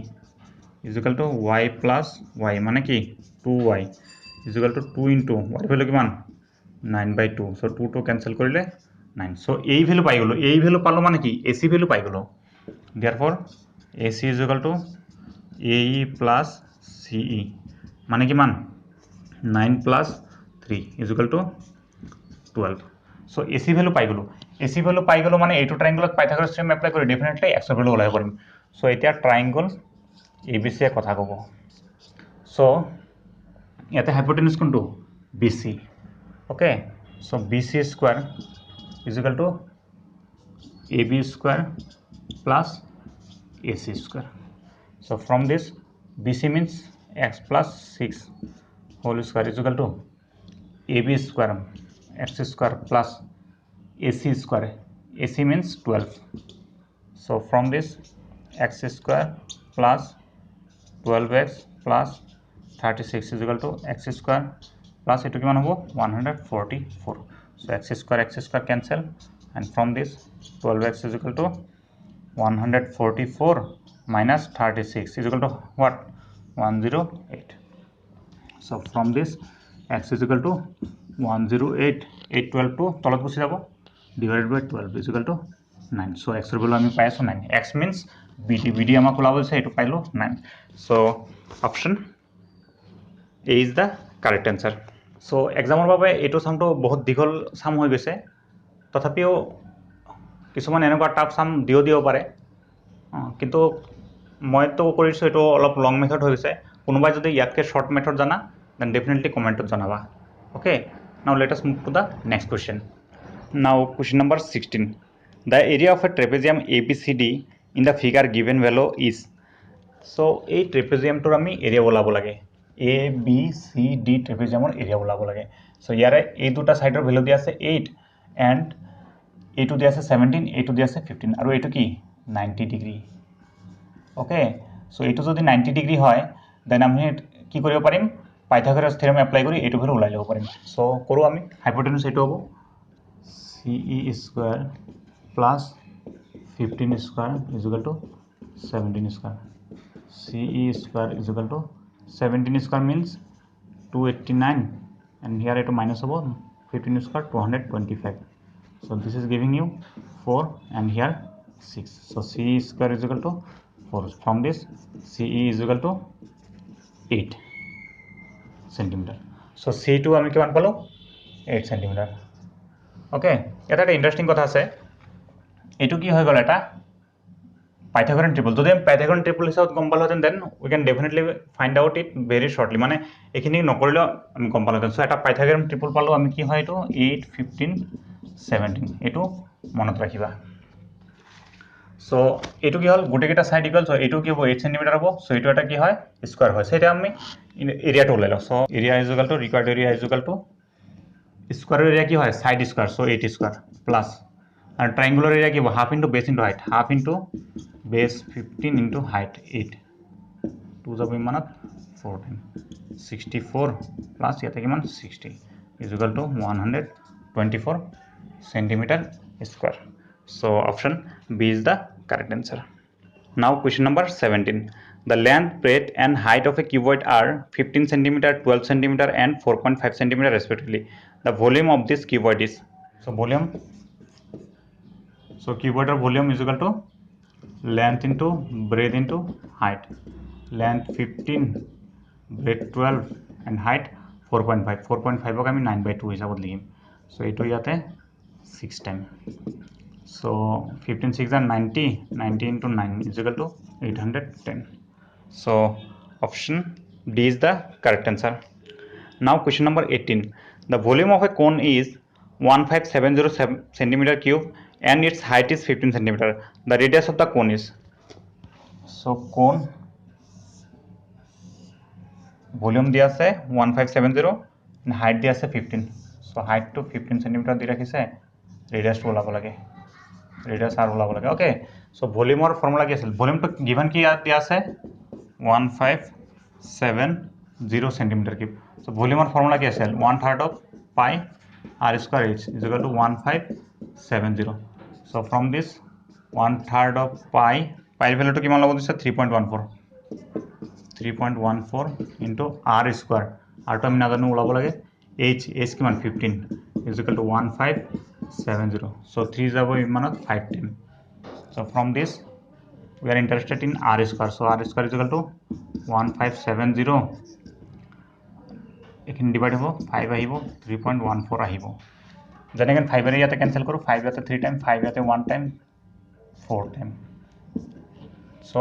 is equal to y plus y মানে কি 2y is equal to 2 into y value কিমান 9 by 2. So 2 cancel কৰিলে 9. So এই value পাই গলো এই value পালো মানে কি AC value পাই গলো. Therefore AC is equal to AE plus CE মানে কিমান 9 plus 3 is equal to 12. So AC value পাই গলো. AC ভ্যালু পাই গ'লো মানে এইটো ট্ৰাইংগলত পাইথাগোৰাছ থিওৰেম এপ্লাই কৰি ডেফিনেটলি x ভ্যালু ওলাই পাৰিম সো এতিয়া ট্ৰাইংগল ABC এ কথা ক'ব সো ইয়াতে হাইপোটেনিউজ কোনটো BC okay so BC square is equal to AB square plus AC square. So from this BC means x plus 6 whole square is equal to AB square x square plus AC square. AC means 12. So from this x square plus 12x plus 36 is equal to x square plus etu kiman hobo 144. So x square cancel and from this 12x is equal to 144 minus 36 is equal to what 108. So from this x is equal to 108 812 to tolat gusi jabo divided by 12 is equal to 9. So x er value ami pai asu 9. X means BD amak ola bolche etu pailo 9. So option A is the correct answer. So examiner babe etu sum to bahut dighol sum hoi gese তথাপিও কিছুমান এনেকুৱা tough সাম দিও পাৰে কিন্তু মইতো কৰিছো এটো অলপ লং মেথড হৈ গৈছে কোনোবাই যদি ইয়াতকে শর্ট মেথড জানা দেন ডেফিনেটলি কমেন্টত জনাবা ওকে নাও let us move to the next question now question number 16 the area of a trapezium ABCD in the figure given value is so এই ট্ৰেপেজিয়ামটোৰ আমি এৰিয়া ওলাব লাগে ABCD ট্ৰেপেজিয়ামৰ এৰিয়া ওলাব লাগে so ইয়াৰে এই দুটা সাইডৰ ভ্যালু দিয়া আছে 8 and A2 দিয়া আছে 17 A2 দিয়া আছে 15 আৰু এটো কি 90 ডিগ্ৰী ওকে সো এটো যদি 90 ডিগ্ৰী হয় দেন আমি কি কৰিব পাৰিম পাইথাগোৰাছ থিওৰেম এপ্লাই কৰি এটো ভ্যালু ওলাই ল'ব পাৰিম সো কৰো আমি হাইপোটেনিউজ এটো হ'ব CE square plus 15 square is equal two 17 square CE square is equal to 17 square means 289 and here it minus about 15 square 225 so this is giving you 4 and here 6 so CE square is equal to 4 from this CE is equal to 8 centimeter so C2 আমি কিমান পালো 8 centimeter okay এটা একটা interesting কথা আছে এটো কি হৈ গল এটা Pythagorean triple যদি আমি Pythagorean triple হিসাবত গম পালোহেঁতেন then we can definitely find out it very shortly মানে এখিনি নকৰিলেও আমি গম পালোহেঁতেন সো এটা Pythagorean triple পালো আমি কি হয় এটো 8 15 17 এটো মনত ৰাখিবা সো এটো কি হল গুটে কেটা সাইড ইকুয়াল সো এটো কি হ'ব 8 cm হ'ব সো এটো এটা কি হয় স্কয়ার হয় সেটা আমি এরিয়াটা ওলাইলো so area is equal to required area is equal to square area কি হয় side square so 8 square plus আর ট্রায়াঙ্গুলার এরিয়া কি হবে half into base into height half into base 15 into height 8 2 যাব ইমানত 14 64 plus ইয়াতে কিমান 60 is equal to 124 centimeter square so option B is the correct answer now question number 17 the length breadth and height of a cuboid are 15 centimeter 12 centimeter and 4.5 centimeter respectively the volume of this cuboid is so volume so cuboid volume is equal to length into breadth into height length 15 breadth 12 and height 4.5 ok ami 9/2 hisabot likhim so eto yate 6 time so 15 6 are 90 90 into 9 is equal to 810 so option D is the correct answer now question number 18 the volume of a cone is 15707 centimeter cube and its height is 15 centimeter the radius of the cone is so cone volume dia ase 1570 and height dia ase 15 so height to 15 centimeter di rakhise radius to olabo lage radius r olabo lage okay so volume or formula ki asel volume to given ki dia ase 1570 centimeter cube so volume or formula ki asel 1/3 of pi r square h is equal to 1570 so from this 1/3 of pi value to কিমান লব দিছে 3.14 into r square r to আমি নাজানো ওলাব লাগে h কিমান 15 is equal to 1570 so 3 যাব ইমানত 510 so from this we are interested in r square so r square is equal to 1570 এখানে ডিভাইড হ'ব 5 আহিব 3.14 আহিব যেনেকৈ 5 ইয়াতে কেঞ্চেল কৰোঁ, 5 ইয়াতে 3 টাইম, 5 ইয়াতে 1 টাইম, 4 টাইম। চ'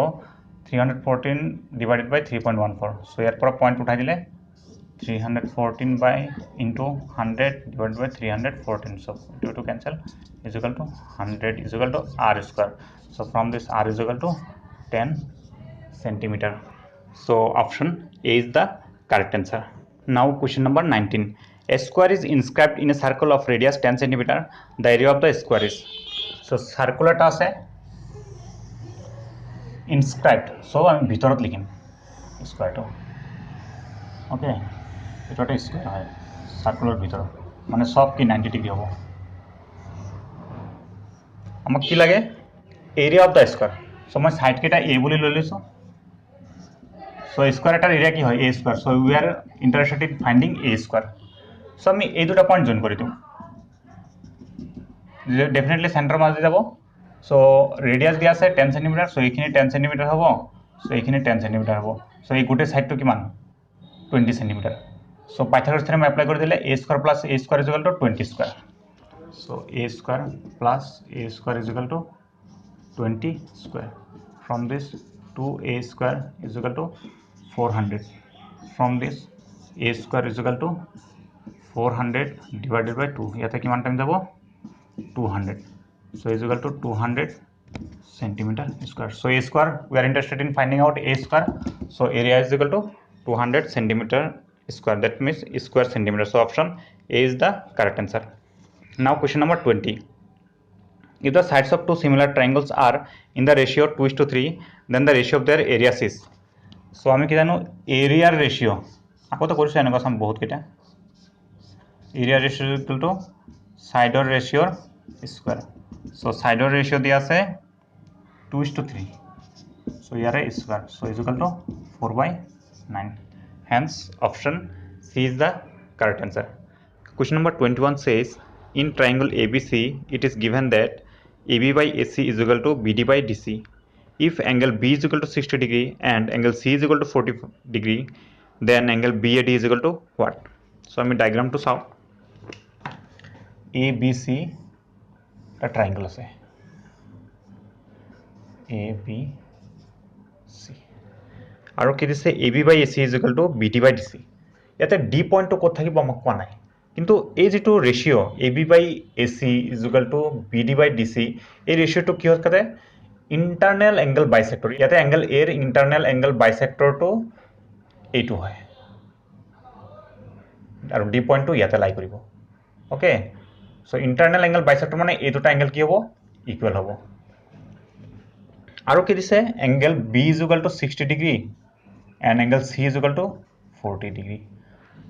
314 ডিভাইডেড বাই 3.14। চ' ইয়াৰ পৰা পইণ্ট উঠাই দিলে 314 বাই ইনটু 100 ডিভাইডেড বাই 314। চ' এইটো cancel, is equal to 100 is equal to r square. So' from this r is equal to 10 centimeter. So option A is the correct answer. Now question number 19. A square is inscribed in a circle of radius 10 centimeter. The area of the square is. So circular ta ase inscribed. So আমি ভিতৰত লিখিম square to. Okay. ভিতৰতে square হয় circular ভিতৰত মানে সব কি 90 degree হ'ব। আমাক কি লাগে area of the square. So মই সাইড কেটা a বুলি লৈ লৈছো। So square এটাৰ area কি হয় a square. So we are interested in finding a square. So আমি এই দুটা পয়েন্ট জয়েন কৰি দিম। ডেফিনেটলি সেন্টার মাঝে যাব। So রেডিয়াস দিয়া আছে 10 সেন্টিমিটার। So এইখিনি 10 সেন্টিমিটার হ'ব। So এইখিনি 10 সেন্টিমিটার হ'ব। So এই গোটে সাইডটো কিমান 20 centimetre. So Pythagoras theorem apply কৰি দিলে a square plus a square is equal to 20 square. So a square plus a square is equal to 20 square. From this 2a square is equal to 400. From this a square is equal to 400 divided by 2. ইয়াতে কিমান time যাব 200. So is equal to 200 centimeter square. So a square, we are interested in finding out a square. So area is equal to 200 centimeter square. That means square centimeter. So option A is the correct answer. Now question number 20. If the sides of two similar triangles are in the ratio 2:3, then the ratio of their areas is. So আমি কি জানো এরিয়ার ratio আগতে কৰিছো এনেকুৱা some বহুত কেটা area ratio is equal to সাইডৰ ৰেশিওৰ স্কয়াৰ। So সাইডৰ ৰেশিও দিয়া আছে 2:3। So ইয়াৰে square. So is equal to 4/9. Hence option C is the correct answer. Question number 21 says in triangle ABC it is given that AB by AC is equal to BD by DC. If angle B is equal to 60 degree and angle C is equal to 40 degree, then angle BAD is equal to what? So I mean diagram to solve. ABC a triangle আছে ABC আৰু কি দিছে AB by AC is equal to BD by DC। ইয়াতে D point to ক'ত থাকিব আমাক কোৱা নাই, কিন্তু এই যেটো ratio AB by AC is equal to BD by DC এই রেশিওটো কি হয় কতে ইন্টারনাল অ্যাঙ্গেল বাইসেক্টর। ইয়াতে অ্যাঙ্গেল এর ইন্টারনাল অ্যাঙ্গেল বাইসেক্টরটো এইটো হয় আৰু D point to ইয়াতে লাই কৰিব। Okay, so internal angle bisector মানে এই দুটা অ্যাঙ্গেল কি হ'ব ইকুয়াল হ'ব। আৰু কি দিছে angle B is equal to 60 degree and angle C is equal to 40 degree.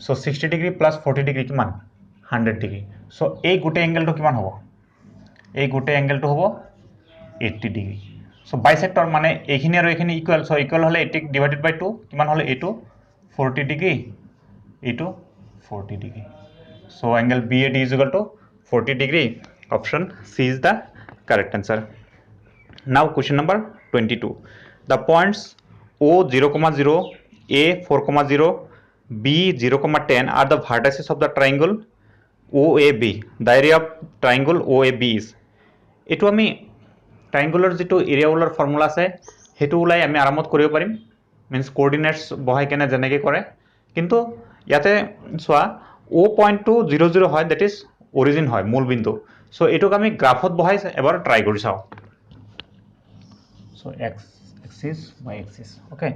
So 60 degree plus 40 degree কিমান 100 degree. So এই গোটে অ্যাঙ্গেলটো কিমান হ'ব এই গোটে অ্যাঙ্গেলটো হ'ব 80 degree. So bisector মানে এইখিনি আৰু এইখিনি ইকুয়াল। সো ইকুয়াল হলে 80 ডিভাইডেড বাই 2 কিমান হলে এইটো 40 degree এইটো 40 degree. So angle BAD is equal to 40 degree. Option C is the correct answer. Now question number 22. The points O 0,0, A 4,0, B 0,10 are the vertices of the triangle OAB. The area of triangle OAB is. এটো আমি triangular যেটো area ওলার formula আছে হেতু ওলাই আমি আরামত কৰিব পাৰিম, means কোঅৰ্ডিনেটস বহাই কেনে যেনেকৈ কৰে। কিন্তু ইয়াতে সোয়া O পয়েন্ট টু 0 0 হয়, দ্যাট ইজ অরিজিন হয় মূল বিন্দু। সো এটোক আমি গ্রাফত বহাই এবাৰ ট্ৰাই কৰি চাও। So x axis y axis. Okay,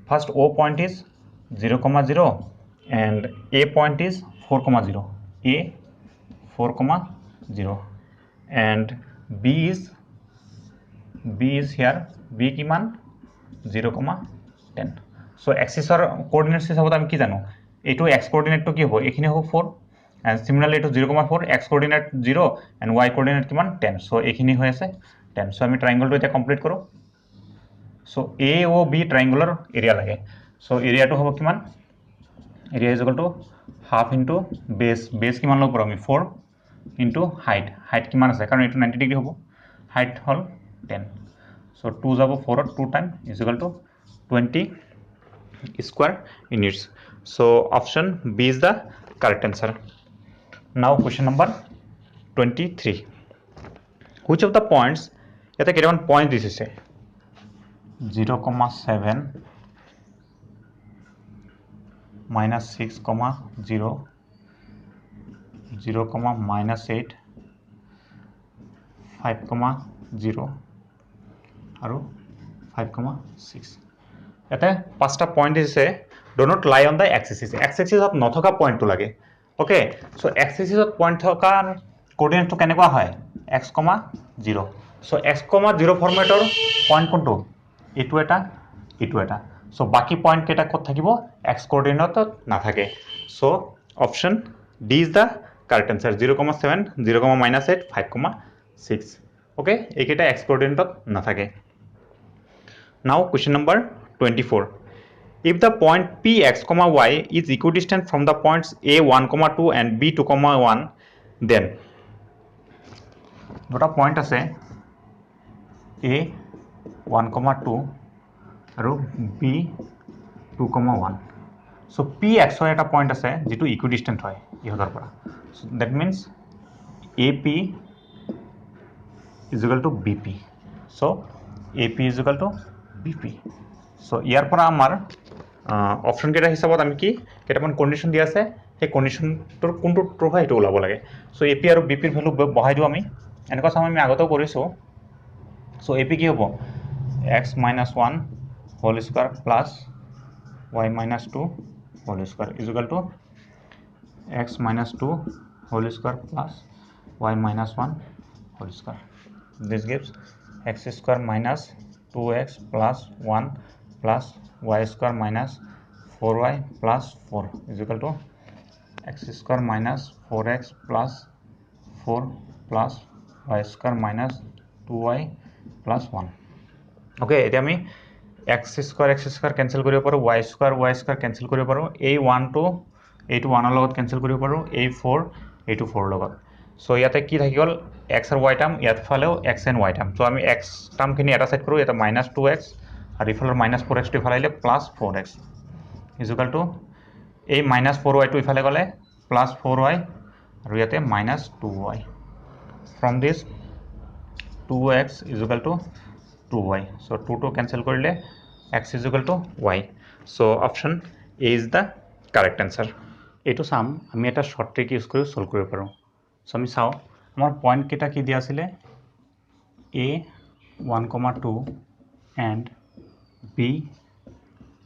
first O point is 0,0 and A point is 4,0. A 4,0 and B is here. B কিমান 0,10. So axis or coordinates হিসাবত আমি কি জানো এইটো x coordinate তো কি হ'ব এখিনি হ'ব 4 and similarly এইটো 0,4 x coordinate 0 and y coordinate কিমান 10. So এখিনি হৈ আছে 10. So আমি ট্রায়াঙ্গলটো এটা কমপ্লিট কৰো। So AOB triangular area লাগে। So area to হ'ব কিমান area is equal to half into base কিমান লব পাৰো আমি 4 into height কিমান আছে কাৰণ এইটো 90 ডিগ্ৰী হ'ব, height হল 10. So 2 যাব 4 ৰ 2 time is equal to 20 square units. So option B is the correct answer. নাও question number 23 which of the points ইয়াতে কেইটামান পইণ্ট দিছে 0,7 minus 6,0 0, minus 8 5,0 আৰু 5,6 ইয়াতে পাঁচটা পইণ্ট দিছে do not lie on the x-axis x-axisত নথকা পইণ্টটো লাগে ওকে সো x-axisত পইণ্ট থকা কোঅৰ্ডিনেটটো কেনেকুৱা হয় x, 0 সো x, 0 ফৰ্মেটৰ পইণ্ট কোনটো এটো এটা সো বাকি পইণ্ট কেইটা ক'ত থাকিব x কোঅৰ্ডিনেটত নাথাকে so option D is the correct answer 0,7 0, minus 8 5,6 okay এইকেইটা x কোঅৰ্ডিনেটত নাথাকে নাও question number 24 if the point px, y is equidistant from the points a 1,2 and b 2,1 then দুটা পইণ্ট আছে a 1,2 আৰু b 2,1 so px এটা point আছে যেটো ইকুইডিস্টেন্ট হয় ইহতৰ পৰা so that means ap is equal to bp so ap is equal to bp so ইয়াৰ পৰা আমাৰ অপচন কেইটা হিচাপত আমি কি কেইটামান কন্ডিশন দিয়া আছে সেই কন্ডিশনটোৰ কোনটো ট্ৰু হয় এটা ওলাব লাগে সো ap আৰু bp ৰ ভ্যালু বহাই দিও আমি এনেকুৱা সাম আমি আগতেও কৰিছো সো ap কি হ'ব x, 1 whole square plus y, 2 whole square is equal to x, 2 whole square plus y, 1 whole square this gives x square minus 2x plus 1 plus y square minus 4y plus 4 is equal to x square minus 4x plus 4 plus y square minus 2y plus 1 okay এতিয়া আমি x square cancel কৰিব পাৰো y square cancel কৰিব পাৰো a1 to a2 1 ৰ লগত cancel কৰিব পাৰো a4 a2 4 ৰ লগত সো ইয়াতে কি থাকি গল x আৰু y টাৰ্ম ইয়াত ফালেও x and y term so আমি x টাৰ্ম খিনি এটা সাইড কৰো এটা -2x আৰু ইফালৰ -4x টো ইফালে plus 4x is equal to a -4y টো ইফালে গলে +4y আৰু ইয়াতে -2y from this 2x is equal to 2y so 2 to cancel কৰিলে x is equal to y so option a is the correct answer এটো সাম আমি এটা short trick use কৰি সলভ কৰিব পাৰো সো আমি চাও আমাৰ পয়েন্ট কেটা কি দিয়া আছিল a 1,2 and b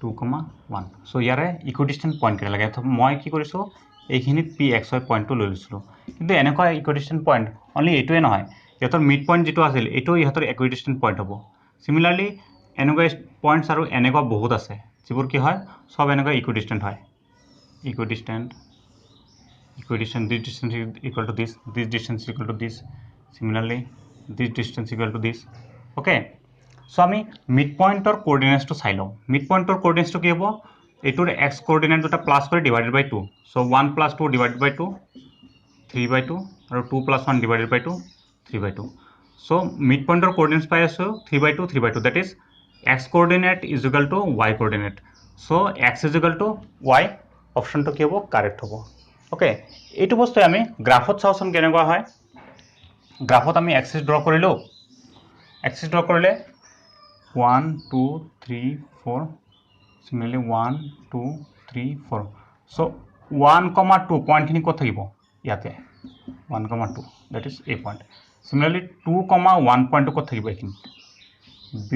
2,1 সো ইয়াৰে ইকুইডিস্টেন্ট পয়েন্ট কেটা লাগে তো মই কি কৰিছো এইখিনিত px পয়েন্টটো লৈ লৈছিলো কিন্তু এনেকুৱা ইকুইডিস্টেন্ট পয়েন্ট অনলি এটোৱে নহয় ইহতৰ মিড পয়েন্ট যেটো আছিল এটো ইহতৰ ইকুইডিস্টেন্ট পয়েন্ট হ'ব সিমিলাৰলি এনেকুৱা পয়েন্টস আৰু এনেকুৱা বহুত আছে যিবোৰ কি হয় সব এনেকুৱা ইকুইডিস্টেন্ট হয় equidistant this distance is equal to this distance is equal to this similarly this distance equal to this okay so আমি মিড পয়েন্টৰ কোঅৰ্ডিনেটস টো চাই লও মিড পয়েন্টৰ কোঅৰ্ডিনেটস টো কি হ'ব এটোৰ x কোঅৰ্ডিনেট দুটা প্লাস কৰি divided by 2 so 1 plus 2 divided by 2 3/2 আৰু 2 plus 1 divided by 2 3/2 so mid পয়েন্টৰ কোঅৰ্ডিনেটস পাই আছো 3/2 3/2 that is x coordinate is equal to y coordinate so x is equal to y option তো কি হ'ব কারেক্ট হ'ব okay এইটো বস্তু আমি গ্ৰাফত চাওচোন কেনেকুৱা হয় গ্ৰাফত আমি এক্সিস ড্ৰ কৰিলো এক্সিস ড্ৰ কৰিলে 1 2 3 4 similarly 1 2 3 4 so 1,2 পয়েন্ট খিনি কত থাকিব ইয়াতে 1,2 that is a point similarly 2,1 point কত থাকিব এখিনি b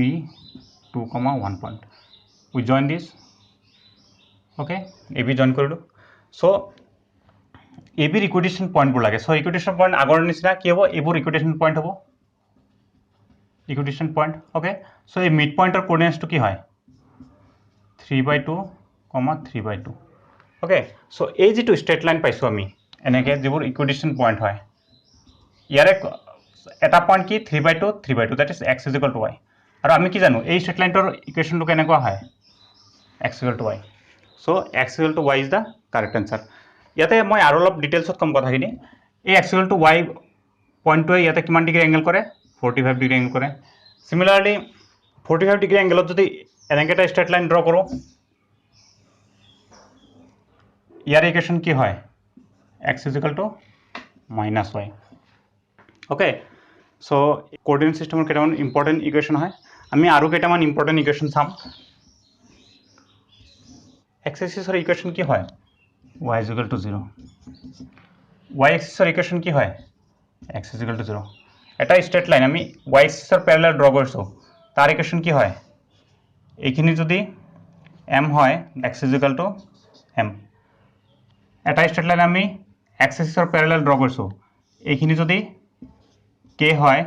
2,1 point we join this okay ab join কৰিলো so ab ইকুইডিস্টেন্ট পয়েন্ট বোৰ লাগে so ইকুইডিস্টেন্ট পয়েন্ট আগৰ নিচিনা কি হ'ব এবুৰ ইকুইডিস্টেন্ট পয়েন্ট হ'ব ইকুইডিস্টেন্ট পয়েন্ট okay so এই মিড পয়েন্টৰ কোঅৰ্ডিনেটস টো কি হয় 3/2, 3/2 okay so এই যেটো স্ট্ৰেট লাইন পাইছো আমি এনেকে যিবোৰ ইকুইডিস্টেন্ট পয়েন্ট হয় ইয়াৰে এটা পয়েন্ট কি 3/2 3/2 that is x is equal to y আৰু আমি কি জানো এই স্ট্ৰেট লাইনটোৰ ইকুৱেশনটো কেনেকুৱা হয় x is equal to y so x is equal to y is the correct answer ইয়াতে মই আৰু অলপ ডিটেইলছত কম কথাখিনি এই x is equal to y পয়েন্টটো ইয়াতে কিমান ডিগ্ৰী এংগল কৰে 45 ডিগ্ৰী এংগল কৰে সিমিলাৰলি 45 ডিগ্ৰী এংগলত যদি এনেকে এটা স্ট্ৰেট লাইন ড্ৰ কৰো ইয়াৰ ইকুৱেশন কি হয় x is equal to minus y okay so' coordinate ছিষ্টেমৰ কেইটামান ইম্পৰ্টেণ্ট ইকুৱেশ্যন হয় আমি আৰু কেইটামান ইম্পৰ্টেণ্ট ইকুৱেশ্যন চাম এক্স এক্সিছৰ ইকুৱেশ্যন কি হয় y is equal to 0 y এক্সিছৰ ইকুৱেশ্যন কি হয় x is equal to 0 এটা ষ্ট্ৰেট লাইন আমি y এক্সিছৰ প্যাৰেলাল ড্ৰ কৰিছোঁ তাৰ ইকুৱেশ্যন কি হয় এইখিনি যদি m হয় x is equal to m এটা ষ্ট্ৰেট লাইন আমি x এক্সিছৰ প্যাৰেলাল ড্ৰ কৰিছোঁ এইখিনি যদি k হয়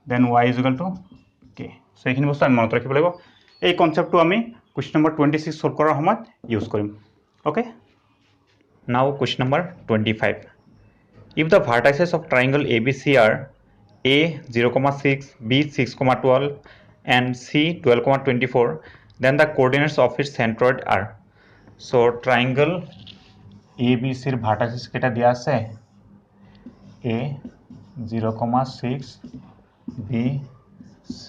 then y is equal to k so এইখিনি বস্তু আমি মনত ৰাখিব লাগিব এই কনসেপ্টটো আমি question number 26 সলভ কৰাৰ সময়ত ইউজ কৰিম okay now question number 25 if the vertices of triangle ABC are a 0,6 b 6,12 and c 12,24 then the coordinates of its centroid are so triangle ABC এর vertices কেটা দিয়া আছে a 0,6 b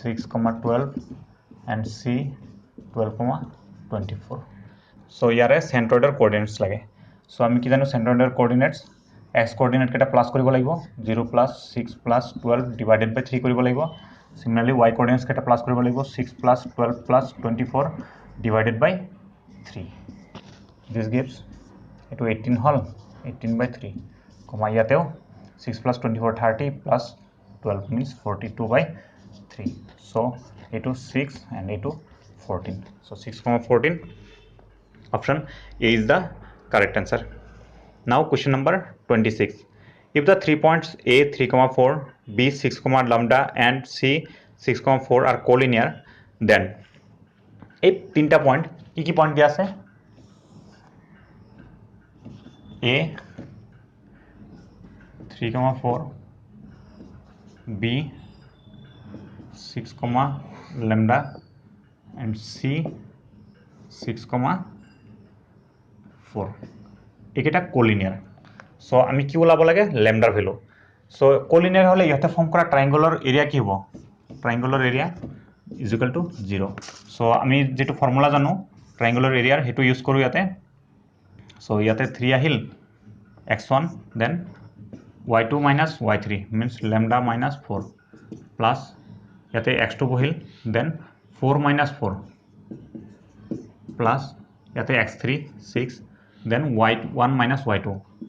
6,12 and c 12,24 so ইয়াৰে centroidৰ coordinates লাগে so আমি কি জানো centroidৰ coordinates x coordinate কেটা প্লাস কৰিব লাগিব 0 plus 6 plus 12 divided by 3 কৰিব লাগিব similarly y coordinates কেটা প্লাস কৰিব লাগিব 6 plus 12 plus 24 divided by 3 this gives it 18 hall 18 by 3 কমা ইয়াতেও 6 plus 24 30 plus 12 means 42 by 3 so it 6 and it 14 so 6,14 option A is the correct answer now question number 26 if the 3 points A 3,4 B 6, lambda and C 6,4 are collinear then এই তিনটা point কি point দিয়া আছে A 3,4 B 6, lambda and C 6,4 এইকেইটা কোলিনিয়াৰ so আমি কি ওলাব লাগে ল্যামডাৰ ভ্যালু সো কোলিনিয়াৰ হলে ইহতে ফৰ্ম কৰা ট্ৰায়াঙ্গলৰ এৰিয়া কি হ'ব ট্ৰায়াঙ্গলৰ area is equal to 0 so আমি যেটো ফৰ্মুলা জানো ট্ৰায়াঙ্গলৰ এৰিয়াৰ হেতু ইউজ কৰো ইয়াতে সো ইয়াতে 3 আহিল x1 then y2 minus y3 means lambda minus 4 plus ইয়াতে x2 বহিল দেন 4 minus 4 plus ইয়াতে x3 6 then y1 minus y2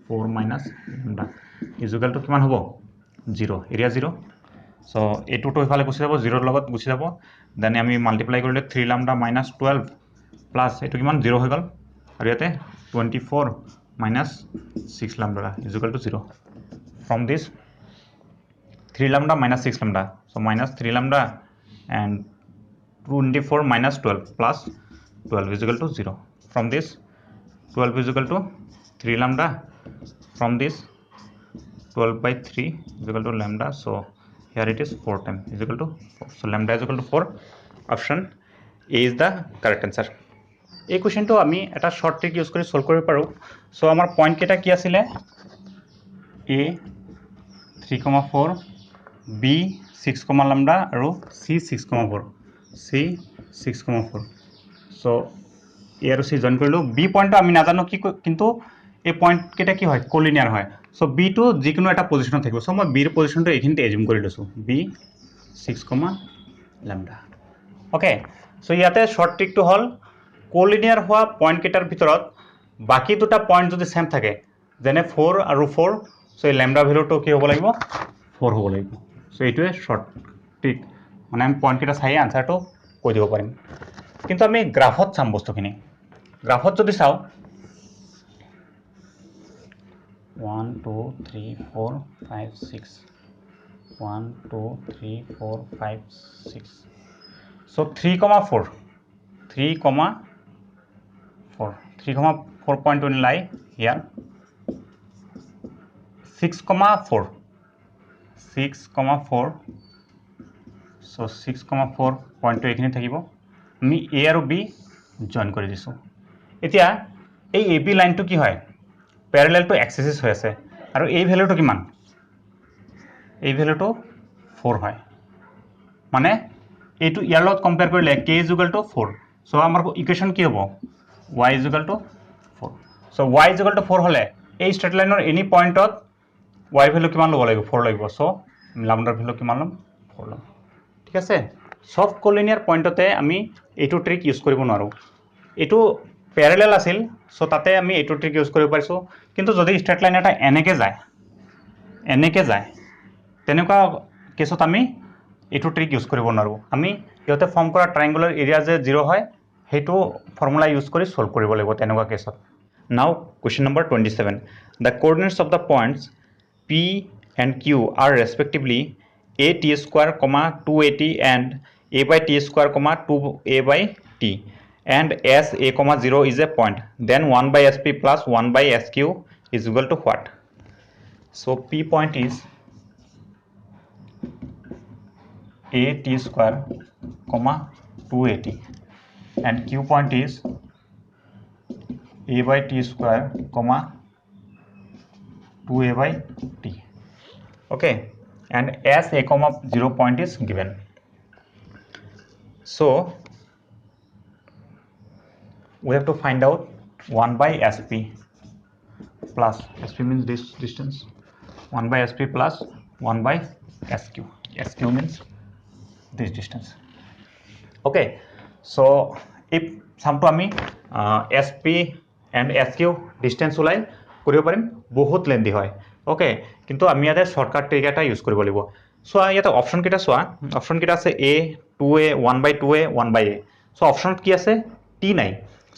4 minus lambda is equal to কিমান হ'ব 0 এৰিয়া 0 সো এটো তো ইফালে গুছি যাব 0 ৰ লগত গুছি যাব দেন আমি মাল্টিপ্লাই কৰিলে 3 lambda minus 12 প্লাস এটো কিমান 0 হৈ গল আৰু ইয়াতে 24 minus 6 lambda is equal to 0 from this 3 lambda minus 6 lambda so minus 3 lambda and 24 minus 12 plus 12 is equal to 0 from this 12 is equal to 3 lambda from this 12 by 3 is equal to lambda so here it is 4 times is equal to 4 so lambda is equal to 4 option A is the correct answer এই কোশ্চেনটো আমি এটা short trick use কৰি solve কৰিব পাৰো so আমাৰ point কেটা কি আছিল A 3,4 B 6, lambda আৰু C 6,4 C 6,4 সো A আৰু C জয়েন কৰিলো B পয়েন্টটো আমি নাজানো কি কিন্তু এই পয়েন্ট কেটা কি হয় কোলিনিয়াৰ হয় সো B টো যিকোনো এটা পজিশনত থাকিব সো মই B ৰ পজিশনটো এখিনতে এজিউম কৰি লৈছো B 6, lambda ওকে সো ইয়াতে শৰ্ট ট্ৰিকটো হল কোলিনিয়াৰ হোৱা পয়েন্ট কেটাৰ ভিতৰত বাকি দুটা পয়েন্ট যদি সেম থাকে যেনে 4 আৰু 4 সো এই ল্যামডা ভ্যালুটো কি হ'ব লাগিব 4 হ'ব লাগিব সো এইটোৱে শৰ্ট ট্ৰিক মানে আমি পয়েন্ট কেটা চাই আনসাৰটো কৈ দিব পাৰিম কিন্তু আমি গ্ৰাফত চাম বস্তুখিনি গ্ৰাফত যদি চাও 1 2 3 4 5 6 1 2 3 4 5 6 so 3,4 3,4 point will lie here 6,4 so 6,4 point to এখানে থাকিব আমি A আৰু B জয়েন কৰি দিছো এতিয়া এই AB লাইনটো কি হয় প্যাৰালাল টু x এক্সিস হৈ আছে আৰু এই ভ্যালুটো কিমান এই ভ্যালুটো 4 হয় মানে এইটো ইয়াৰ লগত কম্পেয়াৰ কৰিলে k is equal to 4 so আমাৰ ইকুৱেশ্যন কি হ'ব y is equal to 4 so y is equal to 4 হলে এই স্ট্রেট লাইনৰ এনি পয়েন্টত y ভ্যালু কিমান ল'ব লাগিব 4 লাগিব সো ল্যামডাৰ ভ্যালু কিমান ল'ম 4 ল'ম ঠিক আছে সব কোলিনিয়াৰ পইণ্টতে আমি এইটো ট্ৰিক ইউজ কৰিব নোৱাৰো এইটো প্যাৰেলাল আছিল সো তাতে আমি এইটো ট্ৰিক ইউজ কৰিব পাৰিছো কিন্তু যদি স্ট্ৰেট লাইন এটা এনেকে যায় তেনেকুৱা কেছত আমি এইটো ট্ৰিক ইউজ কৰিব নোৱাৰো আমি ইয়াতে ফৰ্ম কৰা ট্ৰায়াঙ্গুলাৰ এৰিয়া যে 0 হয় হেতু ফৰ্মুলা ইউজ কৰি সলভ কৰিব লাগিব তেনেকুৱা কেছত নাও question number 27 the coordinates of the points p and q are respectively at square, 2at and a by t square, 2a by t and s a, 0 is a point then 1 by sp plus 1 by sq is equal to what? So p point is a t square, 2at and q point is a by t square, 2a by t. Okay, and s a, 0 point is given. So we have to find out 1 by sp plus sp means this distance 1 by sp plus 1 by sq. Sq means this distance. Okay, so if sum to ami sp and sq distance ulai কৰিব পাৰিম বহুত lengthy হয় okay কিন্তু আমি ইয়াতে shortcut trick এটা use কৰিব লাগিব সো ইয়াতে অপশন কেটা সোয়া অপশন কেটা আছে a 2a 1 by 2a 1 by a so option কি আছে t নাই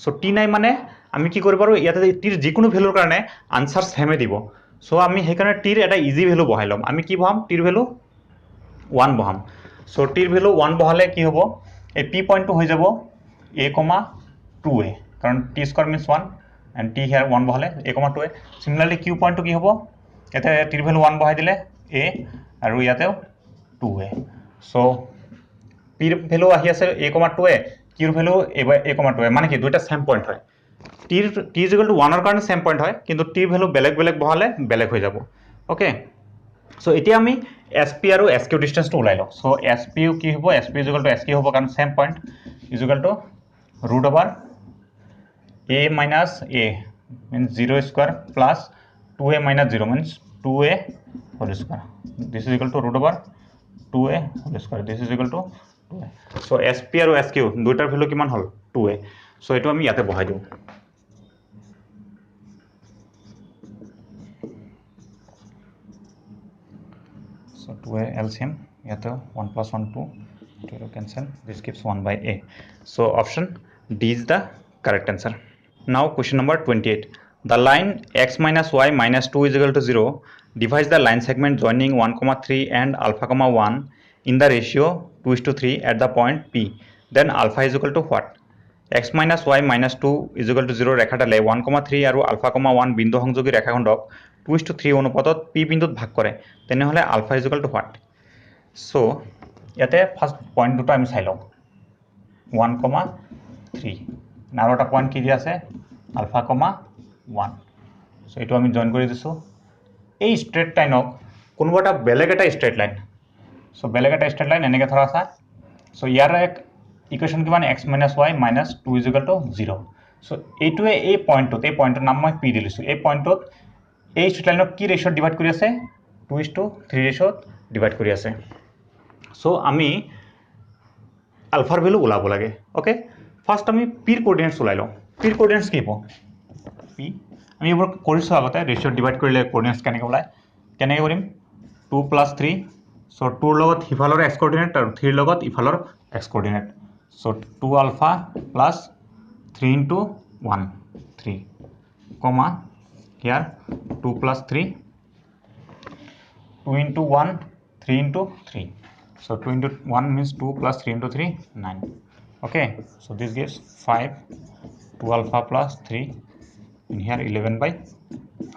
সো t নাই মানে আমি কি কৰিব পাৰো ইয়াতে টিৰ যিকোনো ভ্যালুৰ কাৰণে আনসাৰ সেমে দিব সো আমি হেকাৰণে টিৰ এটা ইজি ভ্যালু বহাই লম আমি কি বহাম টিৰ ভ্যালু 1 বহাম সো টিৰ ভ্যালু 1 বহালে কি হ'ব এই p পয়েন্টটো হৈ যাব a, 2a কাৰণ t square means 1 and t here 1 বহালে a, 2a similarly q পয়েন্টটো কি হ'ব এতে টিৰ ভ্যালু 1 বহাই দিলে a আৰু ইয়াতেও 2a সো p ৰ ভ্যালু আহি আছে a, 2a q ৰ ভ্যালু a, 2a মানে কি দুইটা সেম পয়েন্ট হয় t is equal to 1 ৰ কাৰণে সেম পয়েন্ট হয় কিন্তু t ৰ ভ্যালু বেলেগ বেলেগ বহালে বেলেগ হৈ যাব ওকে সো এতিয়া আমি sp আৰু sq ডিসটেন্স টো উলাই লও সো sp কি হ'ব sp is equal to sq হ'ব কাৰণ same point is equal to root over a minus a means 0 square plus 2a minus 0 means 2a whole square this is equal to root over 2a whole square this is equal to 2a so sp আৰু sq দুইটাৰ value কিমান হল 2a so এটো আমি ইয়াতে বহাই দিও so 2a LCM ইয়াতে 1 plus 1 2 to cancel this gives 1 by a so option D is the correct answer. Now question number 28 the line x minus y minus 2 is equal to 0 divides the line segment joining 1, 3 and alpha, 1 in the ratio 2:3 at the point P then alpha is equal to what x minus y minus 2 is equal to 0 ৰেখাডালে 1, 3 আৰু alpha, 1 বিন্দু সংযোগী ৰেখাখণ্ডক 2:3 অনুপাতত p বিন্দুত ভাগ কৰে তেনেহলে alpha is equal to what so ইয়াতে first point দুটো আমি চাই লও 1, 3 আৰু এটা পয়েন্ট কি দি আছে alpha, 1 সো এটো আমি জয়েন কৰি দিছো এই স্ট্ৰেট লাইনক কোনবাটা বেলেগ এটা স্ট্ৰেট লাইন সো বেলেগ এটা স্ট্ৰেট লাইন এনেকে ধৰা আছে সো ইয়াৰ এক ইকুয়েশন কিমান x - y - 2 = 0 সো এইটোৱে এই পয়েন্টৰ নাম মই p দিলিছো এই পয়েন্টত এই স্ট্ৰেট লাইনক কি ৰেশিও ডিভাইড কৰি আছে 2:3 ৰেশিও ডিভাইড কৰি আছে সো আমি আলফাৰ ভ্যালু ওলাব লাগে ওকে ফাৰ্স্ট আমি p ৰ কোঅৰ্ডিনেটস ওলাই লও p ৰ কোঅৰ্ডিনেটস কি হ'ব p আমি এবাৰ কৰিছো আগতে ৰেশিও ডিভাইড কৰিলে কোঅৰ্ডিনেটস কেনেকৈ ওলাই কেনেকৈ কৰিম 2 + 3 সো 2 ৰ লগত ইফালৰ x কোঅৰ্ডিনেট আৰু 3 ৰ লগত ইফালৰ x coordinate so 2 alpha plus 3 into 1 3 comma here 2 plus 3 2 into 1 3 into 3 so 2 into 1 means 2 plus 3 into 3 9 okay so this gives 5 2 alpha plus 3 in here 11 by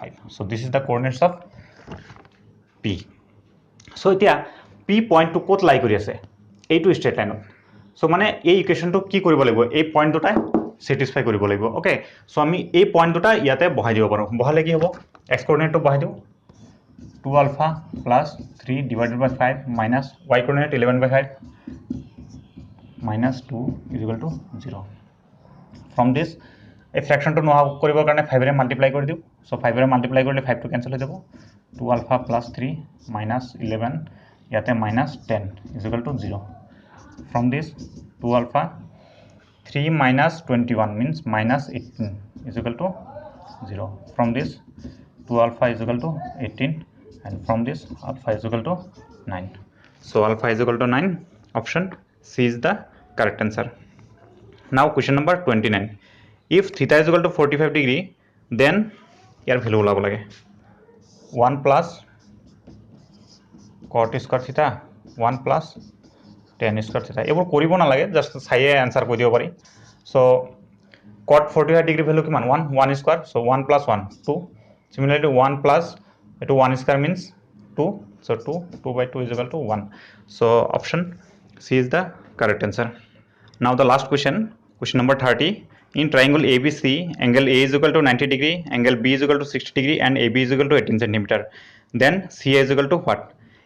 5 so this is the coordinates of p so এতিয়া p point to কত লাই কৰি আছে এইটো straight লাইনত so মানে এই ইকুয়েশনটো কি কৰিব লাগিব এই পয়েন্ট দুটা স্যাটিসফাই কৰিব লাগিব ওকে সো আমি এই পয়েন্ট দুটা ইয়াতে বহাই দিব পাৰো বহালে কি হ'ব x কোঅৰ্ডিনেটটো বহাই দিও 2 alpha plus 3 divided by 5 minus y coordinate 11 by 5 minus 2 is equal to 0 from this এই ফ্ৰেকশ্যনটো নোহোৱা কৰিবৰ কাৰণে 5 মাল্টিপ্লাই কৰি দিওঁ সো 5 মাল্টিপ্লাই কৰিলে 5 টো কেনসেল হৈ যাব 2 আলফা প্লাস 3 মাইনাস 11 ইয়াতে minus 10 is equal to 0 from this 2 alpha 3 minus 21 means minus 18 is equal to 0 from this 2 alpha is equal to 18 and from this alpha is equal to 9 so alpha is equal to 9 option C is the correct answer. Now question number 29 if theta is equal to 45 degree then यार value उलाब लगे 1 plus cot square theta 1 plus tan square theta एबो करिबो ना लागे just साइए answer को दियो पारि सो cot 45 degree value किमान 1 square so 1 plus 1 2 similarly 1 plus 1 square means 2 so 2 by 2 is equal to 1 so option C is the correct answer. Now the last question number 30 in triangle ABC angle A is equal to 90 degree angle B is equal to 60 degree and AB is equal to 18 centimeter then CA is equal to what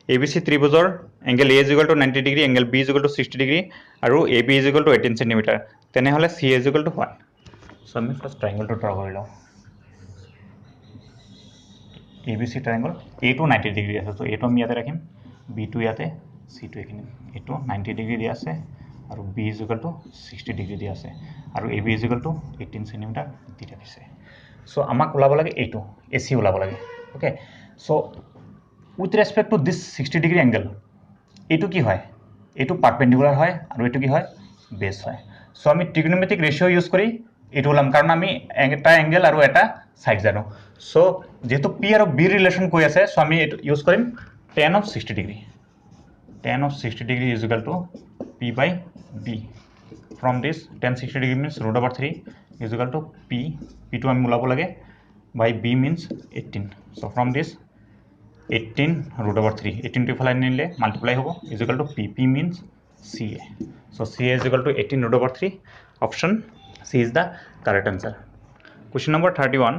ABC ত্ৰিভুজৰ angle A is equal to 90 degree angle B is equal to 60 degree আৰু AB is equal to 18 centimeter তেনেহলে CA is equal to what so আমি first triangle টো draw কৰি লওঁ ABC triangle A to 90 degree আছে so A টো আমি ইয়াতে ৰাখিম B টো ইয়াতে C টো এখিনি A টো 90 degree দিয়া আছে আৰু B is equal to 60 degree দিয়া আছে আৰু AB is equal to 18 cm দি ৰাখিছে so আমাক ওলাব লাগে A টো AC ওলাব লাগে okay so with respect to this 60 degree angle এটো কি হয় এটো পারপেন্ডিকুলার হয় আর এটো কি হয় বেস হয় সো আমি ট্রিগোনোমেট্রিক রেশিও ইউজ করি এটো হলাম কারণ আমি একটা অ্যাঙ্গেল আর এটা সাইড জানো সো যেহেতু পি আর বি রিলেশন কই আছে সো আমি এটো use Karim tan of 60 degree tan of 60 degree is equal to p by b from this tan 60 degree means root over 3 is equal to p to আমি উলাব লাগে by b means 18 so from this 18 root over 3 18 to ফলাই নিলে multiply hobo is equal to p means CA so CA is equal to 18 root over 3 option C is the correct answer. Question number 31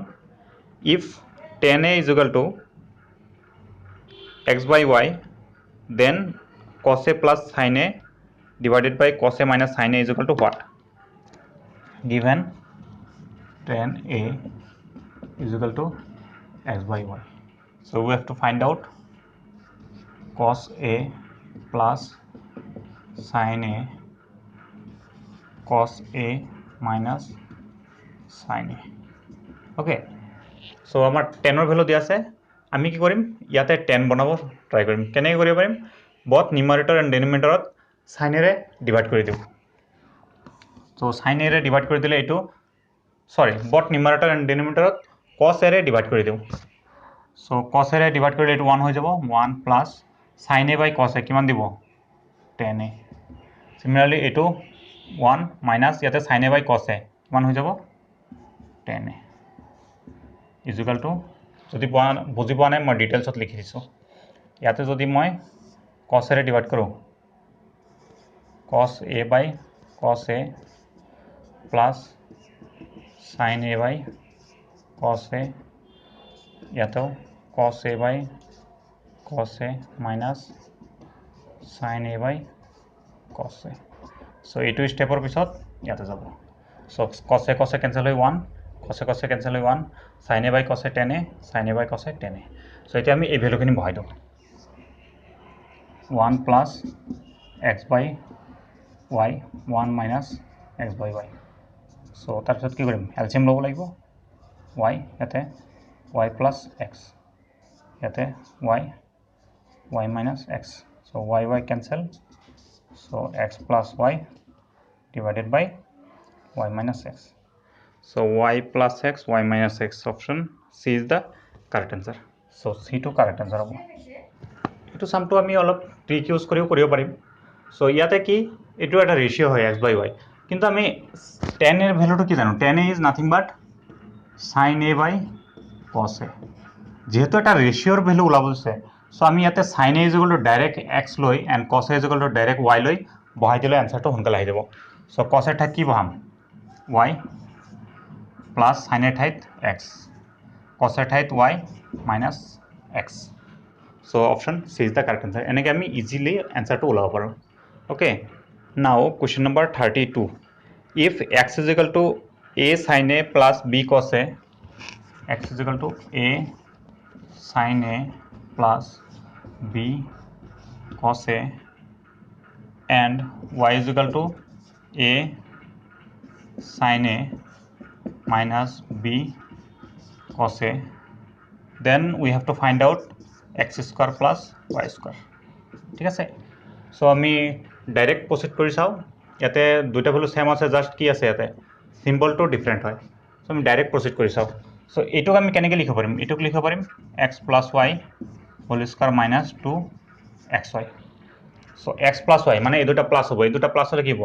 if tan A is equal to x by y then cos A plus sin A divided by cos A minus sin A is equal to what given tan A is equal to x by y so we have to find out cos A plus sin A cos A minus sin A okay so amar tan or value dia ase ami ki korim yate tan banabo try korim kene koribo parim both numerator and denominator sin A re divide kori dibo so sin A re divide kori dile etu sorry both numerator and denominator cos A re divide kori dibo so cos A divide কৰিলে এটো 1 হৈ যাব 1 plus sin A by cos A কিমান দিব tan A similarly এটো 1 minus ইয়াতে sin A by cos A কিমান হৈ যাব tan A is equal to যদি বুজি পোৱা নাই মই ডিটেইলছত লিখি দিছো ইয়াতে যদি মই cos A ৰে ডিভাইড কৰো cos A by cos A plus sin A by cos A ইয়াতে cos A by cos A minus sin A by cos A so eto stepor pisot yate jabo so cos A cancel hoy 1 cos A cancel hoy 1 sin A by cos A tan A sin A by cos A tan A so eta ami ei value kini bahai do 1 plus x by y 1 minus x by y so tar pisot ki korim LCM lobo lagibo y yate y plus x yate y minus x so y cancel so x plus y divided by y minus x so y plus x y minus x option C is the correct answer so C to correct answer hobo etu sum to ami olop trick use koribo parim so yate ki etu eta ratio hoy x by y kintu ami tan er value to ki jano tan A is nothing but sin A by cos A যেহেতু এটা রেশিওর value ওলাব আছে so আমি ইয়াতে sin A is equal to direct x লৈ and cos A is equal to direct y লৈ বহাই দিলে আনসারটো সোনকালে আহি যাব সো cos A ঠাইত কি বহাম y plus sin A ঠাইত x cos A ঠাইত y minus x so option C is the correct answer এনেকে আমি ইজিলি আনসারটো ওলাব পাৰো okay now question number 32 if x is equal to a sin a plus b cos a, x is equal to a sin a plus b cos a, and y is equal to a sin a minus b cos a. Then we have to find out x square plus y square. ঠিক আছে, so আমি direct proceed কৰি চাওঁ। ইয়াতে দুটা value same আছে, just কি আছে ইয়াতে সিম্বলটো ডিফারেন্ট হয়। সো আমি ডাইরেক্ট প্রসিড কৰি চাওঁ। সো এইটোক আমি কেনেকৈ লিখিব পাৰিম? এইটোক লিখিব পাৰিম x plus y whole square minus 2xy। So x plus y মানে এই দুটা প্লাস হ'ব, এই দুটা প্লাস হলে কি হ'ব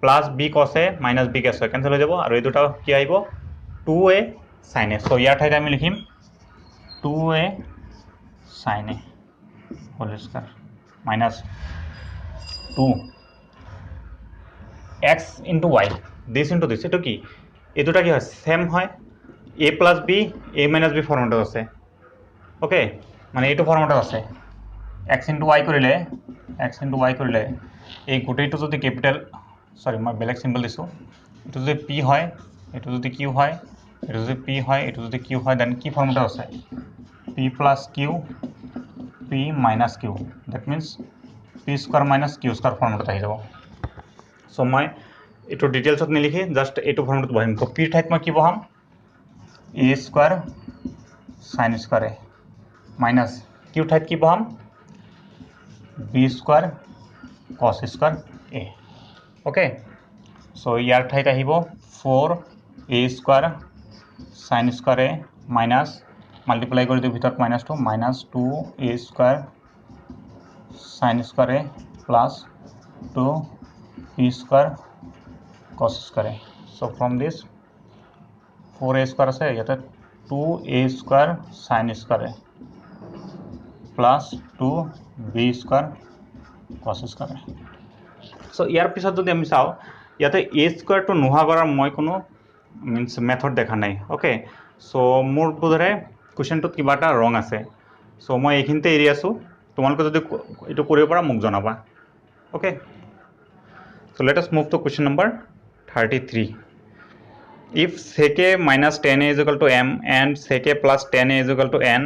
plus b cos a minus b cos a cancel হৈ যাব, আৰু এই দুটা কি আহিব 2a sin a। সো ইয়াৰ ঠাইত আমি লিখিম 2a sin a whole square minus 2 x into y, this into this, এটো কি এই দুটা কি হয় সেম হয়, a plus b a minus b ফর্মেটত আছে। ওকে, মানে এইটো ফর্মেটত আছে। x into y কৰিলে এই গোটেইটো যদি ক্যাপিটাল সরি মই বেলেগ সিম্বল দিছো, এটো যদি p হয়, এটো যদি q হয়, এটো যদি p হয়, এটো যদি q হয়, দেন কি ফর্মেটত আছে p plus q p minus q, that means p square minus q square ফর্মেটত আহি যাব। সো মই এটো ডিটেইলছত নিলিখি জাস্ট এটো ফর্মেটত বহাম। তো p ঠাইত মই কি বহাম a square sin square a minus q ঠাইত কি বহাম b square cos square a। Okay, so ইয়াৰ ঠাইত আহিব 4a square sin square a minus multiply কৰি দিও ভিতৰত minus 2 minus 2a square sin square a plus 2p square cos square a। So from this 4a square আছে, ইয়াতে 2a square sin square a plus 2b square cos square a। So ইয়াৰ পিছত যদি আমি চাও ইয়াতে a square টো নোহোৱা কৰাৰ মই কোনো মিন্স মেথড দেখা নাই। ওকে, সো মোৰ বোধৰে কোৱেশ্চনটোত কিবা এটা ৰং আছে। সো মই এইখিনিতে এৰি আছো, তোমালোকে যদি এটো কৰিব পাৰা মোক জনাবা। Okay, so let us move to question number 33। if sec a minus tan a is equal to m and sec a plus tan a is equal to n,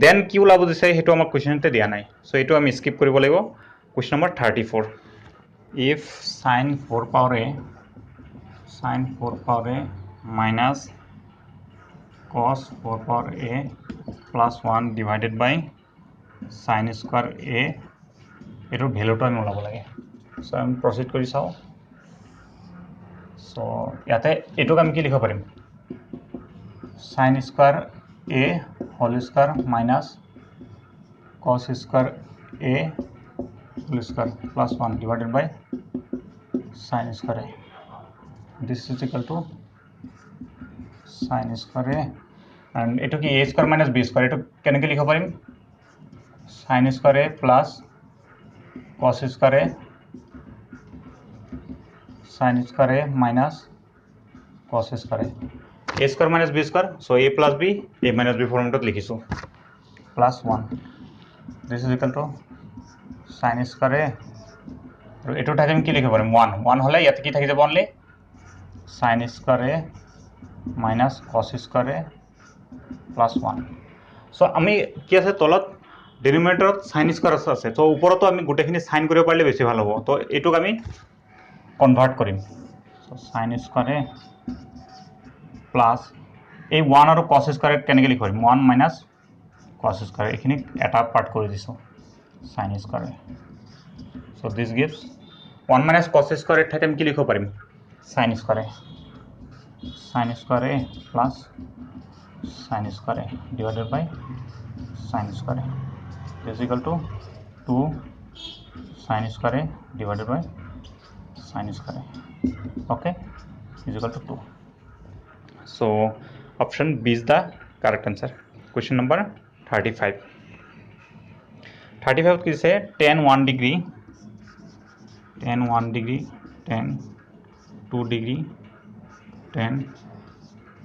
then কি ওলাব দিছে হেতু আমাক কোৱেশ্চনতে দিয়া নাই। সো এটো আমি স্কিপ কৰিব লাগিব। Question number 34, if sin 4 power a minus cos 4 power a plus 1 divided by sin square a, এটোৰ ভ্যালুটো আমি ওলাব লাগে। সো আমি প্ৰসিড কৰি চাও। সো ইয়াতে এটোক আমি কি লিখিব পাৰিম sin square a whole square minus cos square a whole square plus 1 divided by sin square a, this is equal to sin square a, and এটো কি a square minus b square, এটো কেনেকৈ লিখিব পাৰিম sin square a plus cos square a sin square a minus cos square a square minus b square, so a plus b a minus b ফর্মেটত লিখিছো plus 1, this is equal to sin square a, আৰু এটো ঠাইত আমি কি লিখিব পাৰিম 1 হলে ইয়াতে কি থাকি যাব only sin square a minus cos square a plus 1। So আমি কি আছে তলত ডিনোমিনেটৰত sin square আছে, তো ওপৰতো আমি গোটেইখিনি সাইন কৰিব পাৰিলে বেছি ভাল হ'ব। তো এটোক আমি কনভাৰ্ট কৰিম। So sin square a plus এই 1 আৰু cos square কেনেকৈ লিখিব পাৰিম 1 minus cos square, এখিনি এটা পাৰ্ট কৰি দিছো sin square a। So this gives 1 minus cos square ঠাইত আমি কি লিখিব পাৰিম sin square a plus sin square a divided by sin square a, this is equal to 2 sin square a divided by sin square a, okay, is equal to 2। So option B is the correct answer। Question number 35 কি আছে tan 1 degree tan 2 degree tan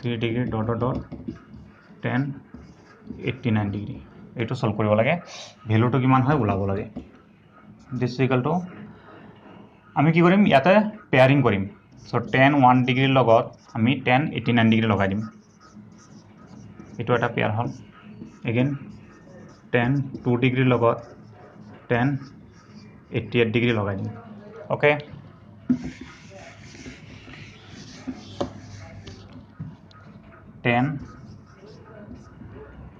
3 degree dot dot dot tan 89 degree, এইটো solve কৰিব লাগে, ভ্যালুটো কিমান হয় ওলাব লাগে। This equal to আমি কি কৰিম ইয়াতে পেয়াৰিং কৰিম। সো tan 1 ডিগ্ৰীৰ লগত আমি tan 89 ডিগ্ৰী লগাই দিম এটো এটা পেয়াৰ হল এগেইন tan 2 ডিগ্ৰীৰ লগত tan 88 ডিগ্ৰী লগাই দিম ওকে tan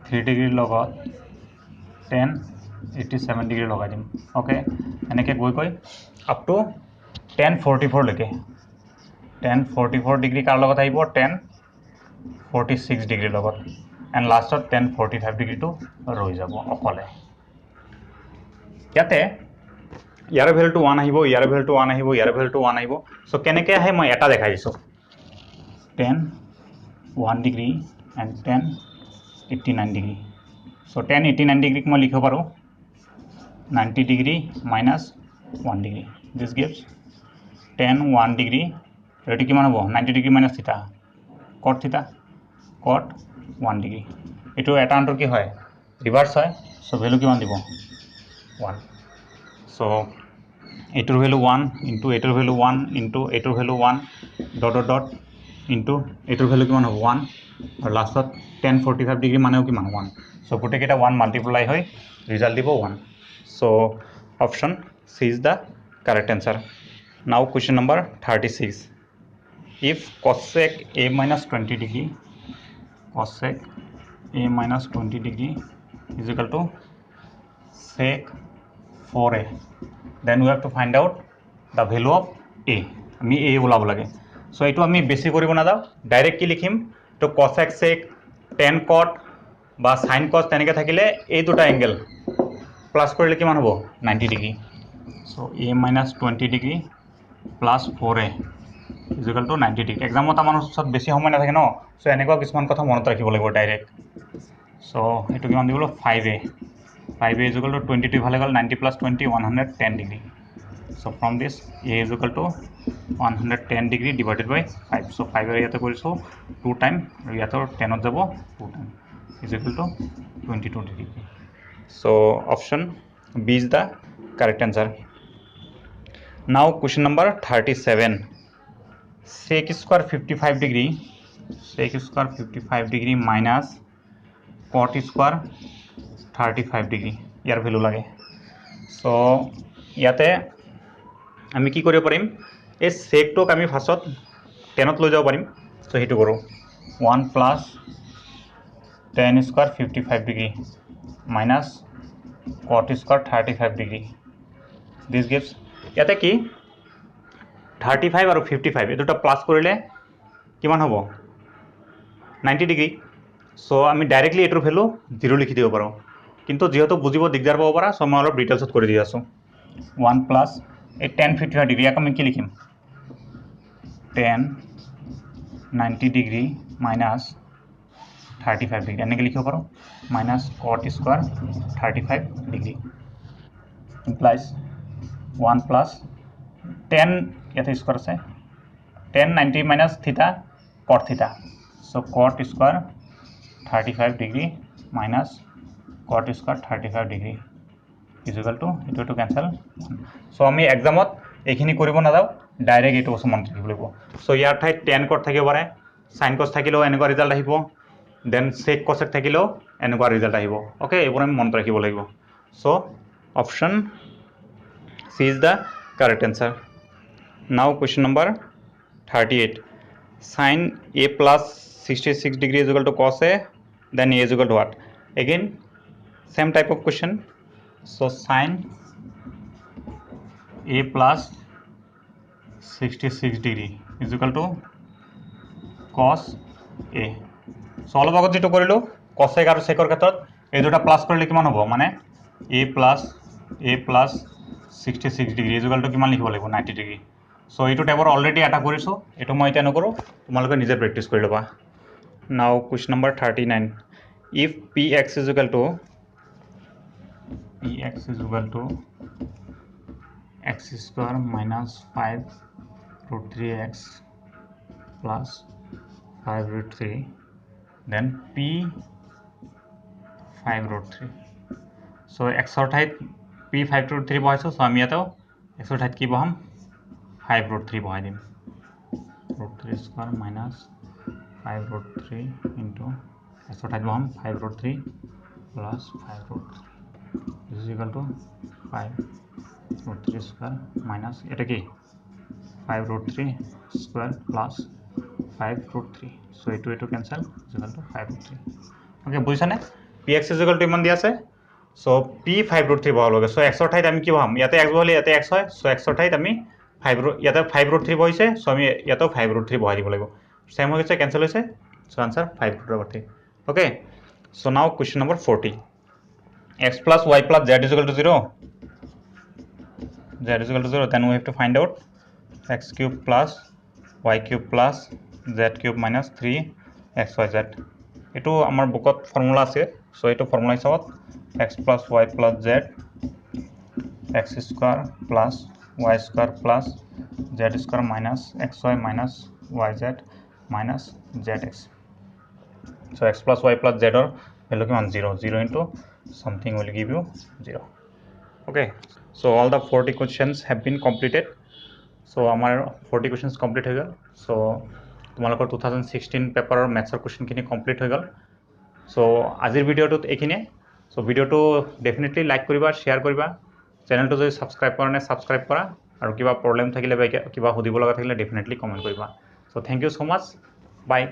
3 ডিগ্ৰীৰ লগত tan 87 ডিগ্ৰী লগাই দিম ওকে এনেকৈ গৈ আপ টু tan 44 লৈকে tan 44 ডিগ্ৰী কাৰ লগত আহিব tan 46 ডিগ্ৰী লগত এণ্ড লাষ্টত tan 45 ডিগ্ৰীটো ৰৈ যাব অকলে ইয়াতে ইয়াৰ ভ্যালুটো 1 আহিব ইয়াৰ ভ্যালুটো 1 আহিব ইয়াৰ ভ্যালুটো 1 আহিব সো কেনেকৈ আহে মই এটা দেখাই দিছো tan 1 degree and tan 89 degree so tan 89 ডিগ্ৰীক মই লিখিব পাৰোঁ 90 degree minus 1 degree. This gives tan 1 degree. Ready किमान हो 90 degree minus theta. Cot 1 degree. इटो एटा अंतर की है रिवर्स है. So value किमान दिबो 1. So इटोर value 1 into इटोर value 1 into इटोर value 1 dot dot dot into इटोर value किमान हो 1 और लास्ट tan 45 degree माने हो किमान 1. So गोटे केटा 1 multiply है result दिबो 1. So option C is the correct answer. Now question number 36. If cosec A minus 20 degree is equal to sec 4A, then we have to find out the value of A. আমি A ওলাব লাগে so এইটো আমি বেছি কৰিব না দাও direct কি লিখিম তো cosec sec tan cot বা sin cos তেনেকে থাকিলে এই দুটা এঙ্গেল প্লাস কৰিলে কিমান হ'ব 90 degree so a minus 20 degree plus 4a is equal to 90 degree এক্সামত আমাৰ ওচৰত বেছি সময় নাথাকে ন সো এনেকুৱা কিছুমান কথা মনত ৰাখিব লাগিব ডাইৰেক্ট সো এটো কিমান দিবলো 5a is equal to 22 ভালে গল 90 plus 20 110 degree so from this a is equal to 110 degree divided by 5 so 5 এর ইয়াতে কৰিছো 2 টাইম আৰু ইয়াতে 10 ত যাব 2 time is equal to 22 degree. So option B is the correct answer. Now question number 37. Sec square 55 degree minus cot square 35 degree. Year value লাগে so ইয়াতে আমি কি কৰিব পাৰিম এই সেকটোক আমি ফাৰ্স্টত 10 ত লৈ যাব পাৰিম so হেতু কৰো 1 plus tan square 55 degree minus cot square 35 degree. This gives ইয়াতে কি 35 আৰু 55 এই দুটা প্লাস কৰিলে কিমান হ'ব 90 ডিগ্ৰী সো আমি ডাইৰেক্টলি এটোৰ ভ্যালু 0 লিখি দিব পাৰো কিন্তু যেহেতু বুজিব দিগদাৰ পাব পাৰা সো মই অলপ ডিটেইলছত কৰি দি আছো 1 plus এই tan 55 ডিগ্ৰী আমি কি লিখিম tan 90 ডিগ্ৰী minus 35 ডিগ্ৰী এনেকৈ লিখিব পাৰো minus cot square 35 degree implies 1 plus tan ইয়াতে স্কয়ার আছে tan 90 minus theta cot theta so cot square 35 degree minus cot square 35 degree is equal to এটো টু ক্যান্সেল so আমি এক্সামত এইখিনি কৰিব না দাও ডাইৰেক্ট এটো সমান লিখিব লাগিব so ইয়াৰ ঠাইত tan cot থাকিব পাৰে sin cos থাকিলেও এনেকুৱা ৰিজাল্ট আহিব দেন sec cosec থাকিলেও এনেকুৱা ৰিজাল্ট আহিব ওকে এইবোৰ আমি মনত ৰাখিব লাগিব so option C is the correct answer. Now question number 38. Sin A plus 66 degree is equal to cos A, then A is equal to what? Again same type of question. So sin A plus 66 degree is equal to cos A. So অলপ আগত যেটো কৰিলো cosec আৰু secৰ ক্ষেত্ৰত এই দুটা plus কৰিলে কিমান হ'ব মানে A plus 66 degree is equal to কিমান লিখিব লাগিব 90 degree so এইটো টাইপৰ অলৰেডি এটা কৰিছো এটো মই এটা নকৰো তোমালোকে নিজে প্ৰেক্টিস কৰি লবা now question number 39 if px is equal to x square minus 5 root 3x plus 5 root 3 then p 5 root 3 so x or ঠাইত p 5 root 3 বহাইছো so আমি এটাও x or ঠাইত কি বহাম 5 root 3 বহাই দিম 3 square minus 5 root 3 into x ठाई हम 5 root 3 plus 5 root 3 this is equal to 5 root 3 square minus এটা কি 5 root 3 square plus 5 root 3 so এটো cancel is equal to 5 root 3 okay বুঝছানে px is equal to ইমান দি আছে so p 5 root 3 বহাব লাগে so x ঠাইত আমি কি বহাম ইয়াতে x বহালে ইয়াতে x হয় so x ঠাইত আমি 5 root ইয়াতে 5 root 3 বহিছে so আমি ইয়াতে 5 root 3 বহাই দিব লাগিব সেম হৈ গৈছে ক্যান্সেল হৈছে so answer 5 root 3 okay so now question number 40 x plus y plus z is equal to 0 z is equal to 0 then we have to find out x cube plus y cube plus z cube minus 3 xyz এটো আমাৰ বুকত formula আছে so এটো formula হিচাপত x plus y plus z x square plus y square plus z square minus xy minus yz minus zx so x plus y plus z or value kiman 0 0 into something will give you 0 okay so all the 40 questions have been completed so our 40 questions complete হৈ গল so তোমালোকৰ 2016 পেপাৰৰ ম্যাথছৰ question খিনি complete হৈ গল so আজিৰ ভিডিওটোত এখিনে so ভিডিওটো definitely like কৰিবা share কৰিবা চেনেলটো যদি সাবস্ক্ৰাইব কৰা নাই সাবস্ক্ৰাইব কৰা আৰু কিবা প্ৰবলেম থাকিলে বা কিবা সুধিব লগা থাকিলে ডেফিনেটলি কমেন্ট কৰিবা so thank you so much bye